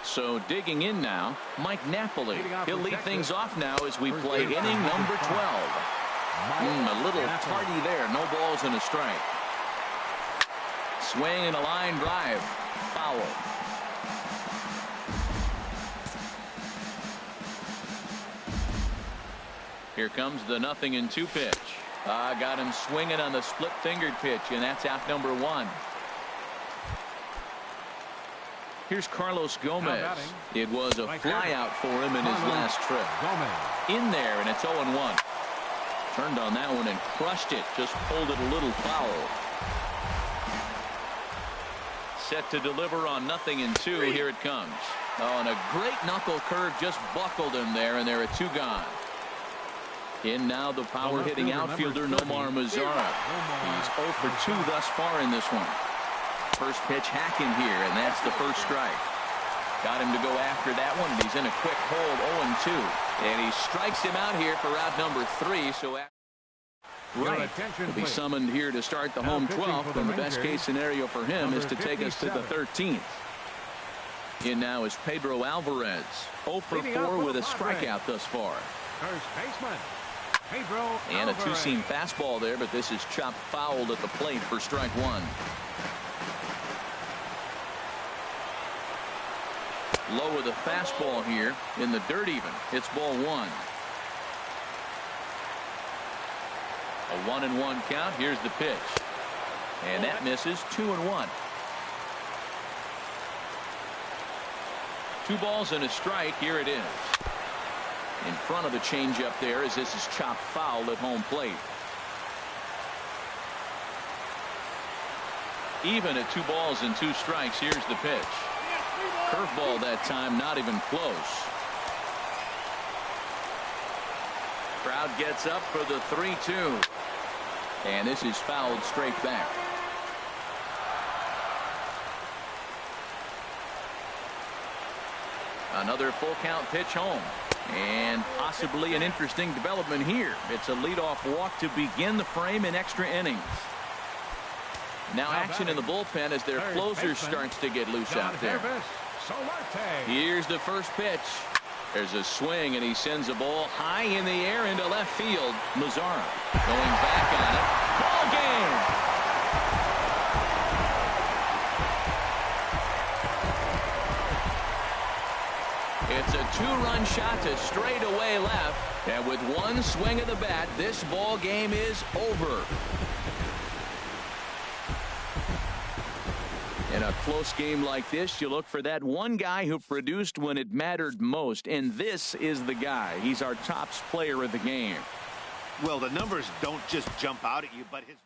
So digging in now, Mike Napoli. He'll lead things off now as we play inning number 12. A little tardy there. No balls and a strike. Swing and a line drive. Foul. Here comes the 0-2 pitch. Got him swinging on the split-fingered pitch, and that's out number 1. Here's Carlos Gomez. It was a flyout for him in his last trip. In there, and it's 0-1. Turned on that one and crushed it. Just pulled it a little foul. Set to deliver on 0-2. Here it comes. Oh, and a great knuckle curve just buckled him there, and there are 2 gone. In now the power-hitting outfielder Nomar Mazara. He's 0 for 2 thus far in this one. First pitch hacking here, and that's the first strike. Got him to go after that one, and he's in a quick hold, 0-2. And he strikes him out here for out number 3. So right, he'll be summoned here to start the home 12th, and the best case scenario for him is to take us to the 13th. In now is Pedro Alvarez, 0 for 4 with a strikeout thus far. First baseman, Pedro and a Alvarez. two-seam fastball there, but this is chopped fouled at the plate for strike 1. Low with a fastball here in the dirt even. It's ball 1. A 1-1 count. Here's the pitch. And that misses. 2-1. 2 balls and a strike. Here it is. In front of the changeup there as this is chopped foul at home plate. Even at 2 balls and 2 strikes. Here's the pitch. Curveball that time, not even close. Crowd gets up for the 3-2. And this is fouled straight back. Another full count pitch home. And possibly an interesting development here. It's a leadoff walk to begin the frame in extra innings. Now action in the bullpen as their closer starts to get loose out there. Here's the first pitch. There's a swing, and he sends a ball high in the air into left field. Mazara going back on it. Ball game. It's a 2-run shot to straightaway left, and with 1 swing of the bat, this ball game is over. In a close game like this, you look for that one guy who produced when it mattered most, and this is the guy. He's our top player of the game. Well, the numbers don't just jump out at you, but his